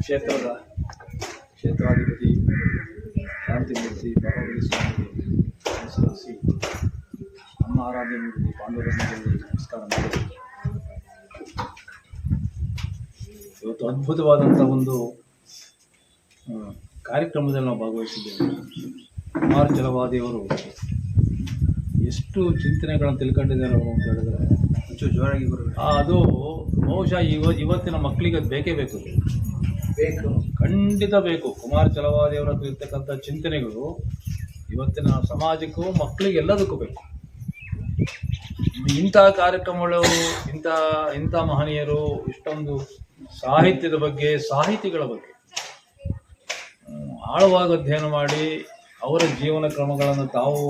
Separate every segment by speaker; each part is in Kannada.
Speaker 1: ಕ್ಷೇತ್ರದ ಕ್ಷೇತ್ರಾಧಿಪತಿ ಶಾಂತಿಮೂರ್ತಿ ಭಗವತಿ ಸ್ವಾಮಿಗೆ ಅನುಸರಿಸಿ ನಮ್ಮ ಆರಾಧ್ಯ ಮೂರ್ತಿ ಪಾಂಡುರಂಗದಲ್ಲಿ ನಮಸ್ಕಾರ ಮಾಡಿ ಇವತ್ತು ಅದ್ಭುತವಾದಂಥ ಒಂದು ಕಾರ್ಯಕ್ರಮದಲ್ಲಿ ನಾವು ಭಾಗವಹಿಸಿದ್ದೇವೆ. ಕುಮಾರ್ ಛಲವಾದಿಯವರು ಎಷ್ಟು ಚಿಂತನೆಗಳನ್ನು ತಿಳ್ಕೊಂಡಿದ್ದಾರೆ ಅವರು ಅಂತ ಹೇಳಿದ್ರೆ ಜೋರಾಗಿ ಅದು ಬಹುಶಃ ಇವತ್ತಿನ ಮಕ್ಕಳಿಗೆ ಅದು ಬೇಕೇ ಬೇಕು, ಖಂಡಿತ ಬೇಕು. ಕುಮಾರ್ ಛಲವಾದಿಯವರ ಇರ್ತಕ್ಕಂಥ ಚಿಂತನೆಗಳು ಇವತ್ತಿನ ಸಮಾಜಕ್ಕೂ ಮಕ್ಕಳಿಗೆ ಎಲ್ಲದಕ್ಕೂ ಬೇಕು. ಇಂಥ ಕಾರ್ಯಕ್ರಮಗಳು, ಇಂಥ ಮಹನೀಯರು ಇಷ್ಟೊಂದು ಸಾಹಿತ್ಯದ ಬಗ್ಗೆ, ಸಾಹಿತಿಗಳ ಬಗ್ಗೆ ಆಳವಾಗಿ ಅಧ್ಯಯನ ಮಾಡಿ ಅವರ ಜೀವನ ಕ್ರಮಗಳನ್ನು ತಾವು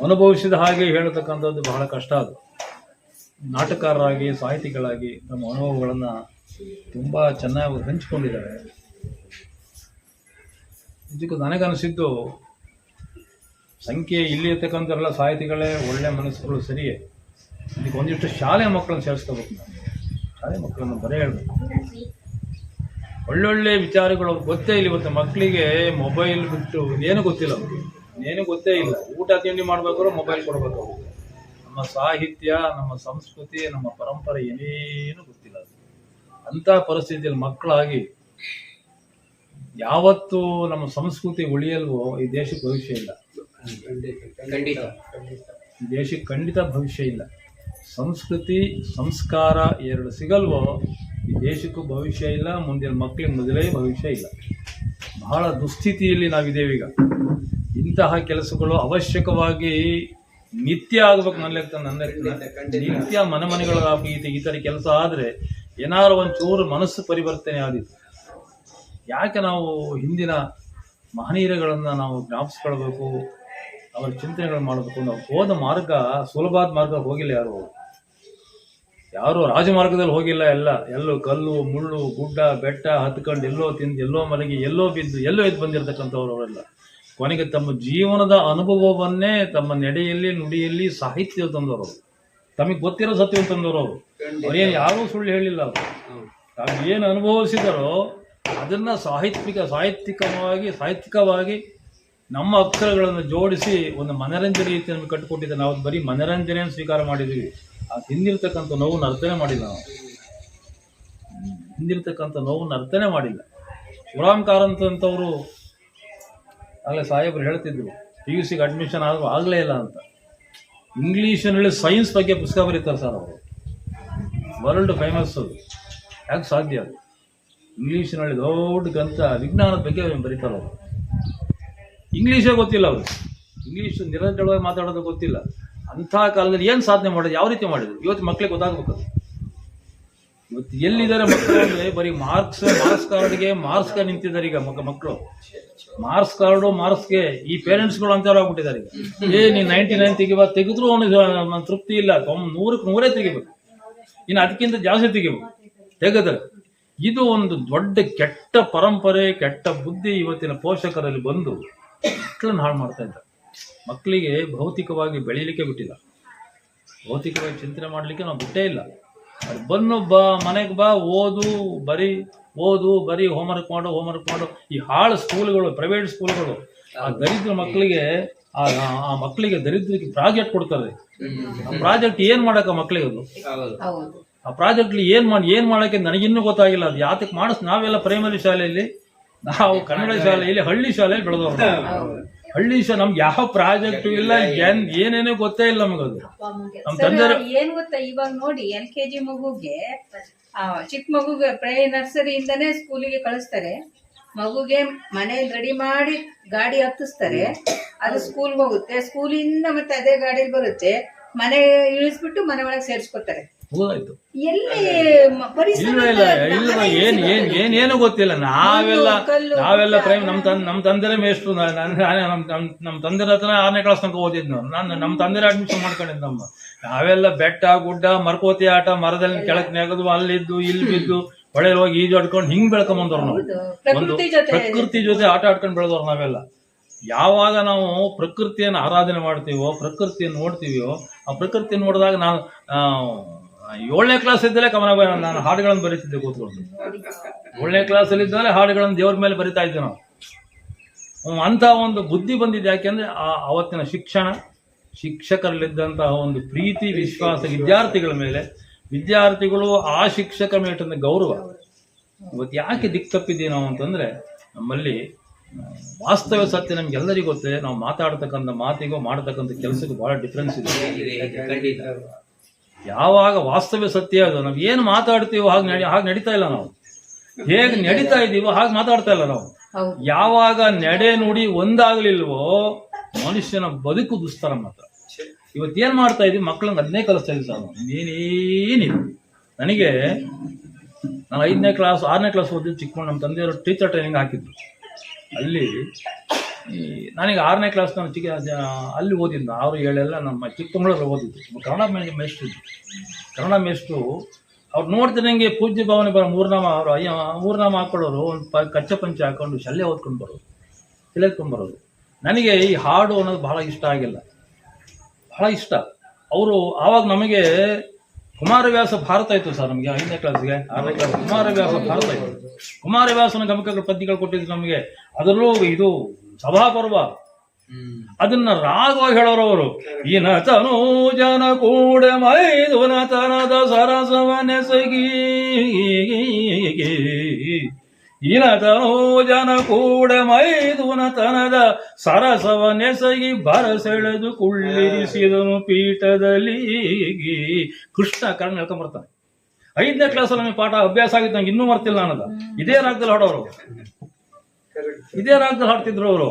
Speaker 1: ಅನುಭವಿಸಿದ ಹಾಗೆ ಹೇಳತಕ್ಕಂಥದ್ದು ಬಹಳ ಕಷ್ಟ. ಅದು ನಾಟಕಕಾರರಾಗಿ, ಸಾಹಿತಿಗಳಾಗಿ ನಮ್ಮ ಅನುಭವಗಳನ್ನು ತುಂಬ ಚೆನ್ನಾಗಿ ಹಂಚಿಕೊಂಡಿದ್ದಾರೆ. ಇದಕ್ಕೂ ನನಗನಿಸಿದ್ದು ಸಂಖ್ಯೆ ಇಲ್ಲಿ ಇರ್ತಕ್ಕಂಥವರೆಲ್ಲ ಸಾಹಿತಿಗಳೇ, ಒಳ್ಳೆ ಮನಸ್ಸುಗಳು ಸರಿಯೇ. ಇದಕ್ಕೆ ಒಂದಿಷ್ಟು ಶಾಲೆ ಮಕ್ಕಳನ್ನು ಸೇರಿಸ್ಕೋಬೇಕು. ನಾನು ಶಾಲೆ ಮಕ್ಕಳನ್ನು ಬರೀ ಹೇಳಬೇಕು, ಒಳ್ಳೊಳ್ಳೆ ವಿಚಾರಗಳು ಅವ್ರಿಗೆ ಗೊತ್ತೇ ಇಲ್ಲ. ಇವತ್ತು ಮಕ್ಕಳಿಗೆ ಮೊಬೈಲ್ ಬಿಟ್ಟು ಏನು ಗೊತ್ತಿಲ್ಲ, ಅವ್ರಿಗೆ ಏನು ಗೊತ್ತೇ ಇಲ್ಲ. ಊಟ ತಿಂಡಿ ಮಾಡಬೇಕಾದ್ರೂ ಮೊಬೈಲ್ ಕೊಡಬೇಕು ಅವ್ರಿಗೆ. ನಮ್ಮ ಸಾಹಿತ್ಯ, ನಮ್ಮ ಸಂಸ್ಕೃತಿ, ನಮ್ಮ ಪರಂಪರೆ ಏನೇನು ಗೊತ್ತಿಲ್ಲ. ಅಂಥ ಪರಿಸ್ಥಿತಿಯಲ್ಲಿ ಮಕ್ಕಳಾಗಿ ಯಾವತ್ತು ನಮ್ಮ ಸಂಸ್ಕೃತಿ ಉಳಿಯಲ್ವೋ ಈ ದೇಶಕ್ಕೆ ಭವಿಷ್ಯ ಇಲ್ಲ. ಈ ದೇಶಕ್ಕೆ ಖಂಡಿತ ಭವಿಷ್ಯ ಇಲ್ಲ. ಸಂಸ್ಕೃತಿ, ಸಂಸ್ಕಾರ ಎರಡು ಸಿಗಲ್ವೋ ಈ ದೇಶಕ್ಕೂ ಭವಿಷ್ಯ ಇಲ್ಲ. ಮುಂದಿನ ಮಕ್ಕಳಿಗೆ ಮೊದಲೇ ಭವಿಷ್ಯ ಇಲ್ಲ. ಬಹಳ ದುಸ್ಥಿತಿಯಲ್ಲಿ ನಾವಿದ್ದೇವೆ ಈಗ. ಇಂತಹ ಕೆಲಸಗಳು ಅವಶ್ಯಕವಾಗಿ ನಿತ್ಯ ಆಗಬೇಕು. ನನ್ನ ನಿತ್ಯ ಮನೆಗಳಾಗಿ ಈ ಥರ ಕೆಲಸ ಆದರೆ ಏನಾರು ಒಂಚೂರು ಮನಸ್ಸು ಪರಿವರ್ತನೆ ಆದಿತ್ತು. ಯಾಕೆ ನಾವು ಹಿಂದಿನ ಮಹನೀಯರುಗಳನ್ನು ನಾವು ಜ್ಞಾಪಿಸ್ಕೊಳ್ಬೇಕು, ಅವರ ಚಿಂತನೆಗಳು ಮಾಡಬೇಕು. ನಾವು ಹೋದ ಮಾರ್ಗ ಸುಲಭವಾದ ಮಾರ್ಗ ಹೋಗಿಲ್ಲ. ಯಾರು ರಾಜಮಾರ್ಗದಲ್ಲಿ ಹೋಗಿಲ್ಲ. ಎಲ್ಲೋ ಕಲ್ಲು, ಮುಳ್ಳು, ಗುಡ್ಡ, ಬೆಟ್ಟ ಹತ್ಕೊಂಡು ಎಲ್ಲೋ ತಿಂದು, ಎಲ್ಲೋ ಮಲಗಿ, ಎಲ್ಲೋ ಬಿದ್ದು, ಎಲ್ಲೋ ಎದ್ದು ಬಂದಿರತಕ್ಕಂಥವ್ರು ಅವರೆಲ್ಲ. ಕೊನೆಗೆ ತಮ್ಮ ಜೀವನದ ಅನುಭವವನ್ನೇ ತಮ್ಮ ನಡೆಯಲ್ಲಿ, ನುಡಿಯಲ್ಲಿ, ಸಾಹಿತ್ಯ ತಂದವರು. ತಮಗೆ ಗೊತ್ತಿರೋ ಸತ್ಯ ತಂದವರು ಅವರು. ಅವರೇನು ಯಾರೂ ಸುಳ್ಳು ಹೇಳಿಲ್ಲ. ಅವರು ತಾವು ಏನು ಅನುಭವಿಸಿದರೋ ಅದನ್ನು ಸಾಹಿತ್ಯಿಕವಾಗಿ ನಮ್ಮ ಅಕ್ಷರಗಳನ್ನು ಜೋಡಿಸಿ ಒಂದು ಮನರಂಜನೆ ರೀತಿಯನ್ನು ಕಟ್ಟಿಕೊಟ್ಟಿದ್ದೆ. ನಾವು ಬರೀ ಮನರಂಜನೆಯನ್ನು ಸ್ವೀಕಾರ ಮಾಡಿದ್ದೀವಿ. ಆ ಹಿಂದಿರ್ತಕ್ಕಂಥ ನೋವನ್ನು ಅರ್ಥನೆ ಮಾಡಿಲ್ಲ. ನಾವು ಹಿಂದಿರ್ತಕ್ಕಂಥ ನೋವನ್ನು ಅರ್ಥನೆ ಮಾಡಿಲ್ಲ. ಶಿವರಾಮ್ ಕಾರಂತಂಥವರು ಆಗಲೇ ಸಾಹೇಬರು ಹೇಳ್ತಿದ್ರು, PUC ಅಡ್ಮಿಷನ್ ಆಗಲೇ ಇಲ್ಲ ಅಂತ. ಇಂಗ್ಲೀಷಿನಲ್ಲಿ ಸೈನ್ಸ್ ಬಗ್ಗೆ ಪುಸ್ತಕ ಬರೀತಾರೆ ಸರ್ ಅವರು. World famous. ಅದು ಯಾಕೆ ಸಾಧ್ಯ? ಅದು ಇಂಗ್ಲೀಷಿನಲ್ಲಿ ದೊಡ್ಡ ಗ್ರಂಥ ವಿಜ್ಞಾನದ ಬಗ್ಗೆ ಬರೀತಾರೆ ಅವರು. ಇಂಗ್ಲೀಷೇ ಗೊತ್ತಿಲ್ಲ ಅವರು. ಇಂಗ್ಲೀಷ್ ನಿರಂತರವಾಗಿ ಮಾತಾಡೋದು ಗೊತ್ತಿಲ್ಲ. ಅಂಥ ಕಾಲದಲ್ಲಿ ಏನು ಸಾಧನೆ ಮಾಡೋದು, ಯಾವ ರೀತಿ ಮಾಡಿದ್ರು? ಇವತ್ತು ಮಕ್ಕಳಿಗೆ ಗೊತ್ತಾಗಬೇಕು. ಇವತ್ತು ಎಲ್ಲಿದ್ದಾರೆ ಮಕ್ಕಳು ಅಂದರೆ ಬರೀ ಮಾರ್ಕ್ಸ್ ಕಾರ್ಡ್ಗೆ ನಿಂತಿದ್ದಾರೆ ಈಗ ಮಕ್ಕಳು. ಮಾರ್ಕ್ಸ್ಗೆ ಈ ಪೇರೆಂಟ್ಸ್ಗಳು ಅಂತವ್ರು ಆಗ್ಬಿಟ್ಟಿದ್ದಾರೆ ಈಗ. ನೀನು 99 ತೆಗೆದ್ರು ಅವನಿಗೆ ತೃಪ್ತಿ ಇಲ್ಲ. 100ಕ್ಕೆ ತೆಗಿಬೇಕು, ಇನ್ನು ಅದಕ್ಕಿಂತ ಜಾಸ್ತಿ ತೆಗಿಬೇಕು. ತೆಗೆದ್ರೆ ಇದು ಒಂದು ದೊಡ್ಡ ಕೆಟ್ಟ ಪರಂಪರೆ, ಕೆಟ್ಟ ಬುದ್ಧಿ ಇವತ್ತಿನ ಪೋಷಕರಲ್ಲಿ ಬಂದು ಮಕ್ಕಳನ್ನು ಹಾಳು ಮಾಡ್ತಾ ಇದ್ದಾರೆ. ಮಕ್ಕಳಿಗೆ ಭೌತಿಕವಾಗಿ ಬೆಳೀಲಿಕ್ಕೆ ಬಿಟ್ಟಿಲ್ಲ. ಭೌತಿಕವಾಗಿ ಚಿಂತನೆ ಮಾಡಲಿಕ್ಕೆ ನಾವು ಬಿಟ್ಟೇ ಇಲ್ಲ. ಅದು ಮನೆಗೆ ಬಾ, ಓದು ಬರೀ ಹೋಮ್ವರ್ಕ್ ಮಾಡು. ಈ ಹಾಳು ಸ್ಕೂಲ್ಗಳು, ಪ್ರೈವೇಟ್ ಸ್ಕೂಲ್ಗಳು ಆ ದರಿದ್ರ ಮಕ್ಕಳಿಗೆ ಆ ಮಕ್ಕಳಿಗೆ ದರಿದ್ರಕ್ಕೆ ಪ್ರಾಜೆಕ್ಟ್ ಕೊಡ್ತಾರೆ. ಆ ಪ್ರಾಜೆಕ್ಟ್ ಏನ್ ಮಾಡಕ್ಕ ಮಕ್ಕಳಿಗೆ? ಅದು ಆ ಪ್ರಾಜೆಕ್ಟ್ಲಿ ಏನ್ ಮಾಡಕ್ಕೆ ನನಗಿನ್ನೂ ಗೊತ್ತಾಗಿಲ್ಲ. ಅದು ಯಾತಕ್ಕೆ ನಾವೆಲ್ಲ ಪ್ರೈಮರಿ ಶಾಲೆಯಲ್ಲಿ, ನಾವು ಕನ್ನಡ ಶಾಲೆಯಲ್ಲಿ, ಹಳ್ಳಿ ಶಾಲೆಯಲ್ಲಿ ಬೆಳೆದವರು. ನಮ್ಗೆ ಯಾವ ಪ್ರಾಜೆಕ್ಟ್ ಇಲ್ಲ, ಏನೇನೋ ಗೊತ್ತೇ ಇಲ್ಲ ನಮಗದು. ನಮ್ ತಂದೆ
Speaker 2: ಏನ್ ಗೊತ್ತಾ, ಇವಾಗ ನೋಡಿ LKG ಮಗುಗೆ, ಚಿಕ್ಕ ಮಗುಗೆ ನರ್ಸರಿಯಿಂದಾನೇ ಸ್ಕೂಲಿಗೆ ಕಳಿಸ್ತಾರೆ. ಮಗುಗೆ ಮನೇಲಿ ರೆಡಿ ಮಾಡಿ ಗಾಡಿ ಹತ್ತಿಸ್ತಾರೆ. ಅದು ಸ್ಕೂಲ್ಗೆ ಹೋಗುತ್ತೆ. ಸ್ಕೂಲಿಂದ ಮತ್ತೆ ಅದೇ ಗಾಡಿಯಲ್ಲಿ ಬರುತ್ತೆ. ಮನೆ ಇಳಿಸ್ಬಿಟ್ಟು ಮನೆ ಒಳಗೆ ಸೇರಿಸ್ಕೊತಾರೆ. ಎಲ್ಲಿ
Speaker 1: ಏನೇನು ಗೊತ್ತಿಲ್ಲ. ನಾವೆಲ್ಲ ಪ್ರೈಮ್ ನಮ್ ತಂದೆ ಮೇಷ್ಟ್ರು. ನಮ್ ತಂದೆ ಹತ್ರ 6ನೇ ಕ್ಲಾಸ್ ತನಕ ಓದಿದ್ ನಾನು. ನಮ್ ತಂದೆ ಅಡ್ಮಿಷನ್ ಮಾಡ್ಕೊಂಡಿದ್ದು. ನಾವೆಲ್ಲ ಬೆಟ್ಟ ಗುಡ್ಡ, ಮರಕೋತಿ ಆಟ, ಮರದಲ್ಲಿ ಕೆಳಕ್ ನೆಗದು, ಅಲ್ಲಿದ್ದು ಇಲ್ಲಿ ಬಿದ್ದು, ಹೊಳೆಯಲ್ಲಿ ಹೋಗಿ ಈಜಾಡ್ಕೊಂಡು ಹಿಂಗ್ ಬೆಳ್ಕೊಂಬಂದವ್ರು ನಾವು. ಒಂದು ಪ್ರಕೃತಿ ಜೊತೆ ಆಟ ಆಡ್ಕೊಂಡು ಬೆಳೆದವ್ರು ನಾವೆಲ್ಲ. ಯಾವಾಗ ನಾವು ಪ್ರಕೃತಿಯನ್ನು ಆರಾಧನೆ ಮಾಡ್ತೀವೋ, ಪ್ರಕೃತಿಯನ್ನು ನೋಡ್ತೀವೋ, ಆ ಪ್ರಕೃತಿಯನ್ನು ನೋಡಿದಾಗ 7ನೇ ಕ್ಲಾಸ್ ಇದ್ದಲ್ಲೇ ನಾನು ಹಾಡುಗಳನ್ನು ಬರೀತಿದ್ದೆ ಕೂತ್ಕೊಂಡು. 7ನೇ ಕ್ಲಾಸಲ್ಲಿ ಇದ್ದಾಗಲೇ ಹಾಡುಗಳನ್ನು ದೇವ್ರ ಮೇಲೆ ಬರಿತಾ ಇದ್ದೆ ನಾವು. ಅಂತ ಒಂದು ಬುದ್ಧಿ ಬಂದಿದೆ. ಯಾಕೆಂದ್ರೆ ಅವತ್ತಿನ ಶಿಕ್ಷಕರಲ್ಲಿದ್ದಂತಹ ಒಂದು ಪ್ರೀತಿ ವಿಶ್ವಾಸ ವಿದ್ಯಾರ್ಥಿಗಳ ಮೇಲೆ, ವಿದ್ಯಾರ್ಥಿಗಳು ಆ ಶಿಕ್ಷಕರ ಮೇಲೆ ಗೌರವ. ಇವತ್ತು ಯಾಕೆ ದಿಕ್ಕು ತಪ್ಪಿದ್ದೀವಿ ನಾವು ಅಂತಂದ್ರೆ, ನಮ್ಮಲ್ಲಿ ವಾಸ್ತವ ಸತ್ಯ ನಮ್ಗೆಲ್ಲರಿಗೂ ಗೊತ್ತೇ. ನಾವು ಮಾತಾಡ್ತಕ್ಕಂಥ ಮಾತಿಗೂ ಮಾಡ್ತಕ್ಕಂಥ ಕೆಲಸಕ್ಕೂ ಬಹಳ ಡಿಫ್ರೆನ್ಸ್ ಇದೆ. ಯಾವಾಗ ವಾಸ್ತವ ಸತ್ಯ ಅದು, ನಾವು ಏನು ಮಾತಾಡ್ತೀವೋ ಹಾಗೆ ನಡೀತಾ ಇಲ್ಲ. ನಾವು ಹೇಗೆ ನಡೀತಾ ಇದ್ದೀವೋ ಹಾಗೆ ಮಾತಾಡ್ತಾ ಇಲ್ಲ ನಾವು. ಯಾವಾಗ ನಡೆ ನುಡಿ ಒಂದಾಗ್ಲಿಲ್ವೋ ಮನುಷ್ಯನ ಬದುಕು ದುಸ್ತರ ಮಾತ್ರ. ಇವತ್ತೇನ್ ಮಾಡ್ತಾ ಇದೀವಿ, ಮಕ್ಕಳನ್ನ ಅದನ್ನೇ ಕಲಿಸ್ತಾ ಇದ್ದೀವಿ ಸರ್. ಏನೇನಿಲ್ಲ. ನನಗೆ ನಾನು 5ನೇ ಕ್ಲಾಸ್ 6ನೇ ಕ್ಲಾಸ್ ಓದಿದ್ದು ಚಿಕ್ಕಮಗಳೂರು. ನಮ್ಮ ತಂದೆಯವರು ಟೀಚರ್ ಟ್ರೈನಿಂಗ್ ಹಾಕಿದ್ರು. ಅಲ್ಲಿ ನನಗೆ 6ನೇ ಕ್ಲಾಸ್ ನಾನು ಅಲ್ಲಿ ಓದಿದ್ದು. 6, 7 ನಮ್ಮ ಚಿಕ್ಕಮಗಳೂರಲ್ಲಿ ಓದಿದ್ದು. ಕನ್ನಡ ಕನ್ನಡ ಮೇಷ್ಟ್ರು ಅವ್ರು ನೋಡ್ತಾರೆ ನನಗೆ ಪೂಜ್ಯ ಭಾವನೆ ಮೂರ್ನಾಮ ಹಾಕೊಳ್ಳೋರು, ಒಂದು ಕಚ್ಚ ಪಂಚೆ ಹಾಕೊಂಡು ಶಲ್ಯ ಓದ್ಕೊಂಡು ಬರೋರು, ಎತ್ಕೊಂಡು ಬರೋರು. ನನಗೆ ಈ ಹಾಡು ಅನ್ನೋದು ಬಹಳ ಇಷ್ಟ ಆಗಿಲ್ಲ, ಬಹಳ ಇಷ್ಟ. ಅವರು ಆವಾಗ ನಮಗೆ ಕುಮಾರವ್ಯಾಸ ಭಾರತ ಇತ್ತು ಸರ್. ನಮಗೆ 5ನೇ ಕ್ಲಾಸ್ಗೆ 6ನೇ ಕ್ಲಾಸ್ ಕುಮಾರವ್ಯಾಸ ಭಾರತ ಇತ್ತು. ಕುಮಾರವ್ಯಾಸನ ಗಮಕಗಳ ಪದ್ಯಗಳು ಕೊಟ್ಟಿದ್ರು ನಮಗೆ. ಅದರಲ್ಲೂ ಇದು ಸಭಾಪರ್ವ, ಅದನ್ನ ರಾಗವಾಗಿ ಹೇಳೋರು ಅವರು. ಇನ ತನು ಜನ ಕೂಡ ಮೈದುನ ತನದ ಸರಸವನೆಸಗಿ, ಇನ ತನು ಜನ ಕೂಡ ಮೈದುನ ತನದ ಸರಸವನೆಸಗಿ ಬರಸೆಳೆದು ಕುಳ್ಳಿರಿಸಿದನು ಪೀಠದಲ್ಲಿ. ಕೃಷ್ಣ ಕರ್ಣ ಹೇಳ್ಕೊಂಡ್ಬರ್ತಾನೆ. 5ನೇ ಕ್ಲಾಸಲ್ಲಿ ನಮಗೆ ಪಾಠ ಅಭ್ಯಾಸ ಆಗಿತ್ತು, ನಂಗೆ ಇನ್ನೂ ಮರ್ತಿಲ್ಲ ಅನ್ನೋದು. ಇದೇ ರಾಗದಲ್ಲಿ ಹಾಡೋರು, ಇದೇ ರಾಗದಲ್ಲಿ ಹಾಡ್ತಿದ್ರು ಅವರು.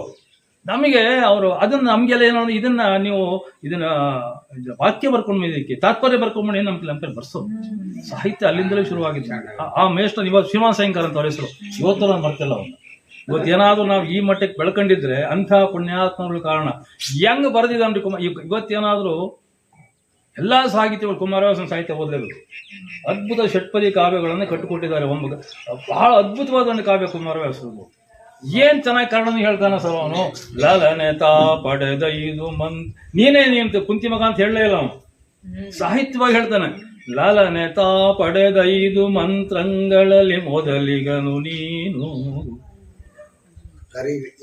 Speaker 1: ನಮಗೆ ಅವರು ಅದನ್ನ ನಮ್ಗೆಲ್ಲ ಏನೋ ಇದನ್ನ ವಾಕ್ಯ ಬರ್ಕೊಂಡ್ಬಿದ್ದಕ್ಕೆ ತಾತ್ಪರ್ಯ ಬರ್ಕೊಂಡ್ಬಿಡಿ ನಮ್ಗೆ ಬರ್ಸೋದು. ಸಾಹಿತ್ಯ ಅಲ್ಲಿಂದಲೇ ಶುರುವಾಗಿತ್ತು. ಆ ಮೇಷ್ಟ್ರು ಇವತ್ತು ಶ್ರೀಮಾನ್ ಸಾಯಂಕಾಲ ಅಂತ ಅವ್ರ ಹೆಸರು. ಇವತ್ತು ನಾನು ಬರ್ತಿಲ್ಲ ಅವ್ರನ್ನ. ಇವತ್ತೇನಾದ್ರೂ ನಾವು ಈ ಮಟ್ಟಕ್ಕೆ ಬೆಳ್ಕೊಂಡಿದ್ರೆ ಅಂಥ ಪುಣ್ಯಾತ್ಮಗಳ ಕಾರಣ. ಹೆಂಗ್ ಬರೆದಿದ್ದಾನ್ರಿ ಇವತ್ತೇನಾದ್ರೂ ಎಲ್ಲಾ ಸಾಹಿತ್ಯಗಳು ಕುಮಾರವ್ಯಾಸನ ಸಾಹಿತ್ಯ ಓದಲೇಬೇಕು. ಅದ್ಭುತ ಷಟ್ಪದಿ ಕಾವ್ಯಗಳನ್ನು ಕಟ್ಟಿಕೊಟ್ಟಿದ್ದಾರೆ. ಬಹಳ ಅದ್ಭುತವಾದ ಒಂದು ಕಾವ್ಯ ಕುಮಾರವ್ಯಾಸರು. ಏನ್ ಚೆನ್ನಾಗಿ ಕನ್ನಡ ಹೇಳ್ತಾನೆ ಸರ್ ಅವನು. ಲಲನೆ ತಾ ಪಡೆದ ಇದು ನೀನೇ ನೀನು ಕುಂತಿ ಮಗ ಅಂತ ಹೇಳಲೇ ಇಲ್ಲ ಅವನು. ಸಾಹಿತ್ಯವಾಗಿ ಹೇಳ್ತಾನೆ. ಲಲನೆ ತಾ ಪಡೆದ 5 ಮಂತ್ರಗಳಲ್ಲಿ ಮೊದಲಿಗನು ನೀನು.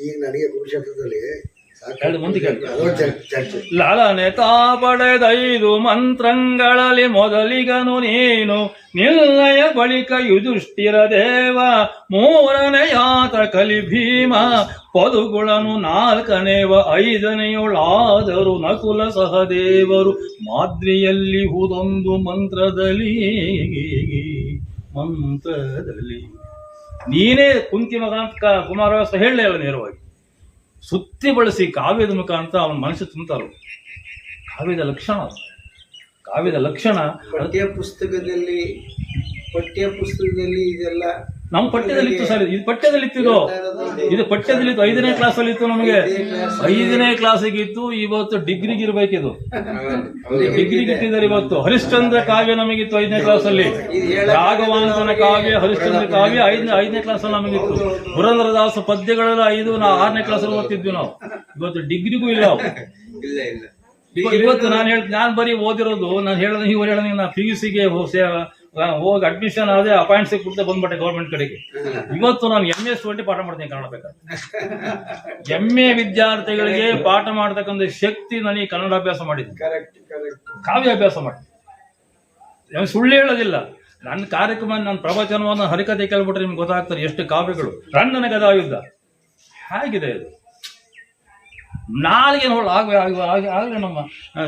Speaker 3: ಈಗ ನನಗೆ ಕುರುಕ್ಷೇತ್ರದಲ್ಲಿ
Speaker 1: ಲಲನೆ ತಾ ಪಡೆದ 5 ಮಂತ್ರಗಳಲ್ಲಿ ಮೊದಲಿಗನು ನೀನು. ನಿಲ್ಲಯ ಬಳಿಕ ಯುಧಿಷ್ಠಿರ ದೇವ, 3ನೆಯಾತ ಕಲಿ ಭೀಮ. ಪದುಗುಳನು 4ನೆವ 5ನೆಯೊಳಾದರು ನಕುಲ ಸಹದೇವರು. ಮಾದ್ರಿಯಲ್ಲಿ ಹುದೊಂದು ಮಂತ್ರದಲ್ಲಿ ನೀನೇ ಕುಂತಿ ಮಗ ಅಂತ ಕುಮಾರವ್ಯಾಸ ಹೇಳಲೇ ಇಲ್ಲ ನೇರವಾಗಿ. ಸುತ್ತಿ ಬಳಸಿ ಕಾವ್ಯದ ಮುಖಾಂತರ ಅವನ ಮನಸ್ಸು ತುಂಬ್ತಾರು. ಕಾವ್ಯದ ಲಕ್ಷಣ
Speaker 3: ಪಠ್ಯ ಪುಸ್ತಕದಲ್ಲಿ ಇದೆಲ್ಲ
Speaker 1: ನಮ್ಮ ಪಠ್ಯದಲ್ಲಿತ್ತು ಸರ್. ಇದು ಪಠ್ಯದಲ್ಲಿತ್ತು. ಇದು ಪಠ್ಯದಲ್ಲಿತ್ತು. 5ನೇ ಕ್ಲಾಸಲ್ಲಿ ಇತ್ತು. ನಮಗೆ 5ನೇ ಕ್ಲಾಸಿಗೆ ಇತ್ತು. ಇವತ್ತು ಡಿಗ್ರಿಗೆ ಇರ್ಬೇಕಿದು. ಡಿಗ್ರಿಗೆ ಇಟ್ಟಿದ್ದಾರೆ ಇವತ್ತು. ಹರಿಶ್ಚಂದ್ರ ಕಾವ್ಯ ನಮಗಿತ್ತು 5ನೇ ಕ್ಲಾಸಲ್ಲಿ. ರಾಘವಾಂತನ ಕಾವ್ಯ, ಹರಿಶ್ಚಂದ್ರ ಕಾವ್ಯ 5ನೇ ಕ್ಲಾಸಲ್ಲಿ ನಮಗಿತ್ತು. ಪುರಂದರದಾಸ ಪದ್ಯಗಳೆಲ್ಲ 5 5ನೇ ಕ್ಲಾಸಲ್ಲಿ ಓದ್ತಿದ್ವಿ ನಾವು. ಇವತ್ತು ಡಿಗ್ರಿಗೂ ಇಲ್ಲ. ಇವತ್ತು ನಾನು ಬರೀ ಓದಿರೋದು, ನಾನು ಹೇಳೋದು ಇವ್ರು ಹೇಳೋದು, ನಾನು PUCಗೆ ಹೋಗಿ ಅಡ್ಮಿಷನ್ ಆದ್ರೆ ಅಪಾಯಿಂಟ್ ಸಿಕ್ಬಿಡ್ತೆ ಬಂದ್ಬಿಟ್ಟೆ ಗೌರ್ಮೆಂಟ್ ಕಡೆಗೆ. ಇವತ್ತು ನಾನು MA ಸ್ಟೂಡೆಂಟ್ ಪಾಠ ಮಾಡ್ತೀನಿ ಕನ್ನಡ ಬೇಕಾದ್ರೆ. MA ವಿದ್ಯಾರ್ಥಿಗಳಿಗೆ ಪಾಠ ಮಾಡತಕ್ಕಂಥ ಶಕ್ತಿ ನನಗೆ ಕನ್ನಡ ಅಭ್ಯಾಸ ಮಾಡಿದ್ದೀನಿ, ಕಾವ್ಯ ಅಭ್ಯಾಸ ಮಾಡಿದ್ದೀನಿ. ಸುಳ್ಳು ಹೇಳೋದಿಲ್ಲ. ನನ್ನ ಕಾರ್ಯಕ್ರಮ, ನನ್ನ ಪ್ರವಚನವನ್ನು ಹರಿಕತೆ ಕೇಳ್ಬಿಟ್ರೆ ನಿಮ್ಗೆ ಗೊತ್ತಾಗ್ತಾರೆ ಎಷ್ಟು ಕಾವ್ಯಗಳು. ರಣ್ಣನ ಗದಾಯುದ್ಧ ಹೇಗಿದೆ ಇದು. ನಾಲ್ಗೆ ಆಗಲೇ ನಮ್ಮ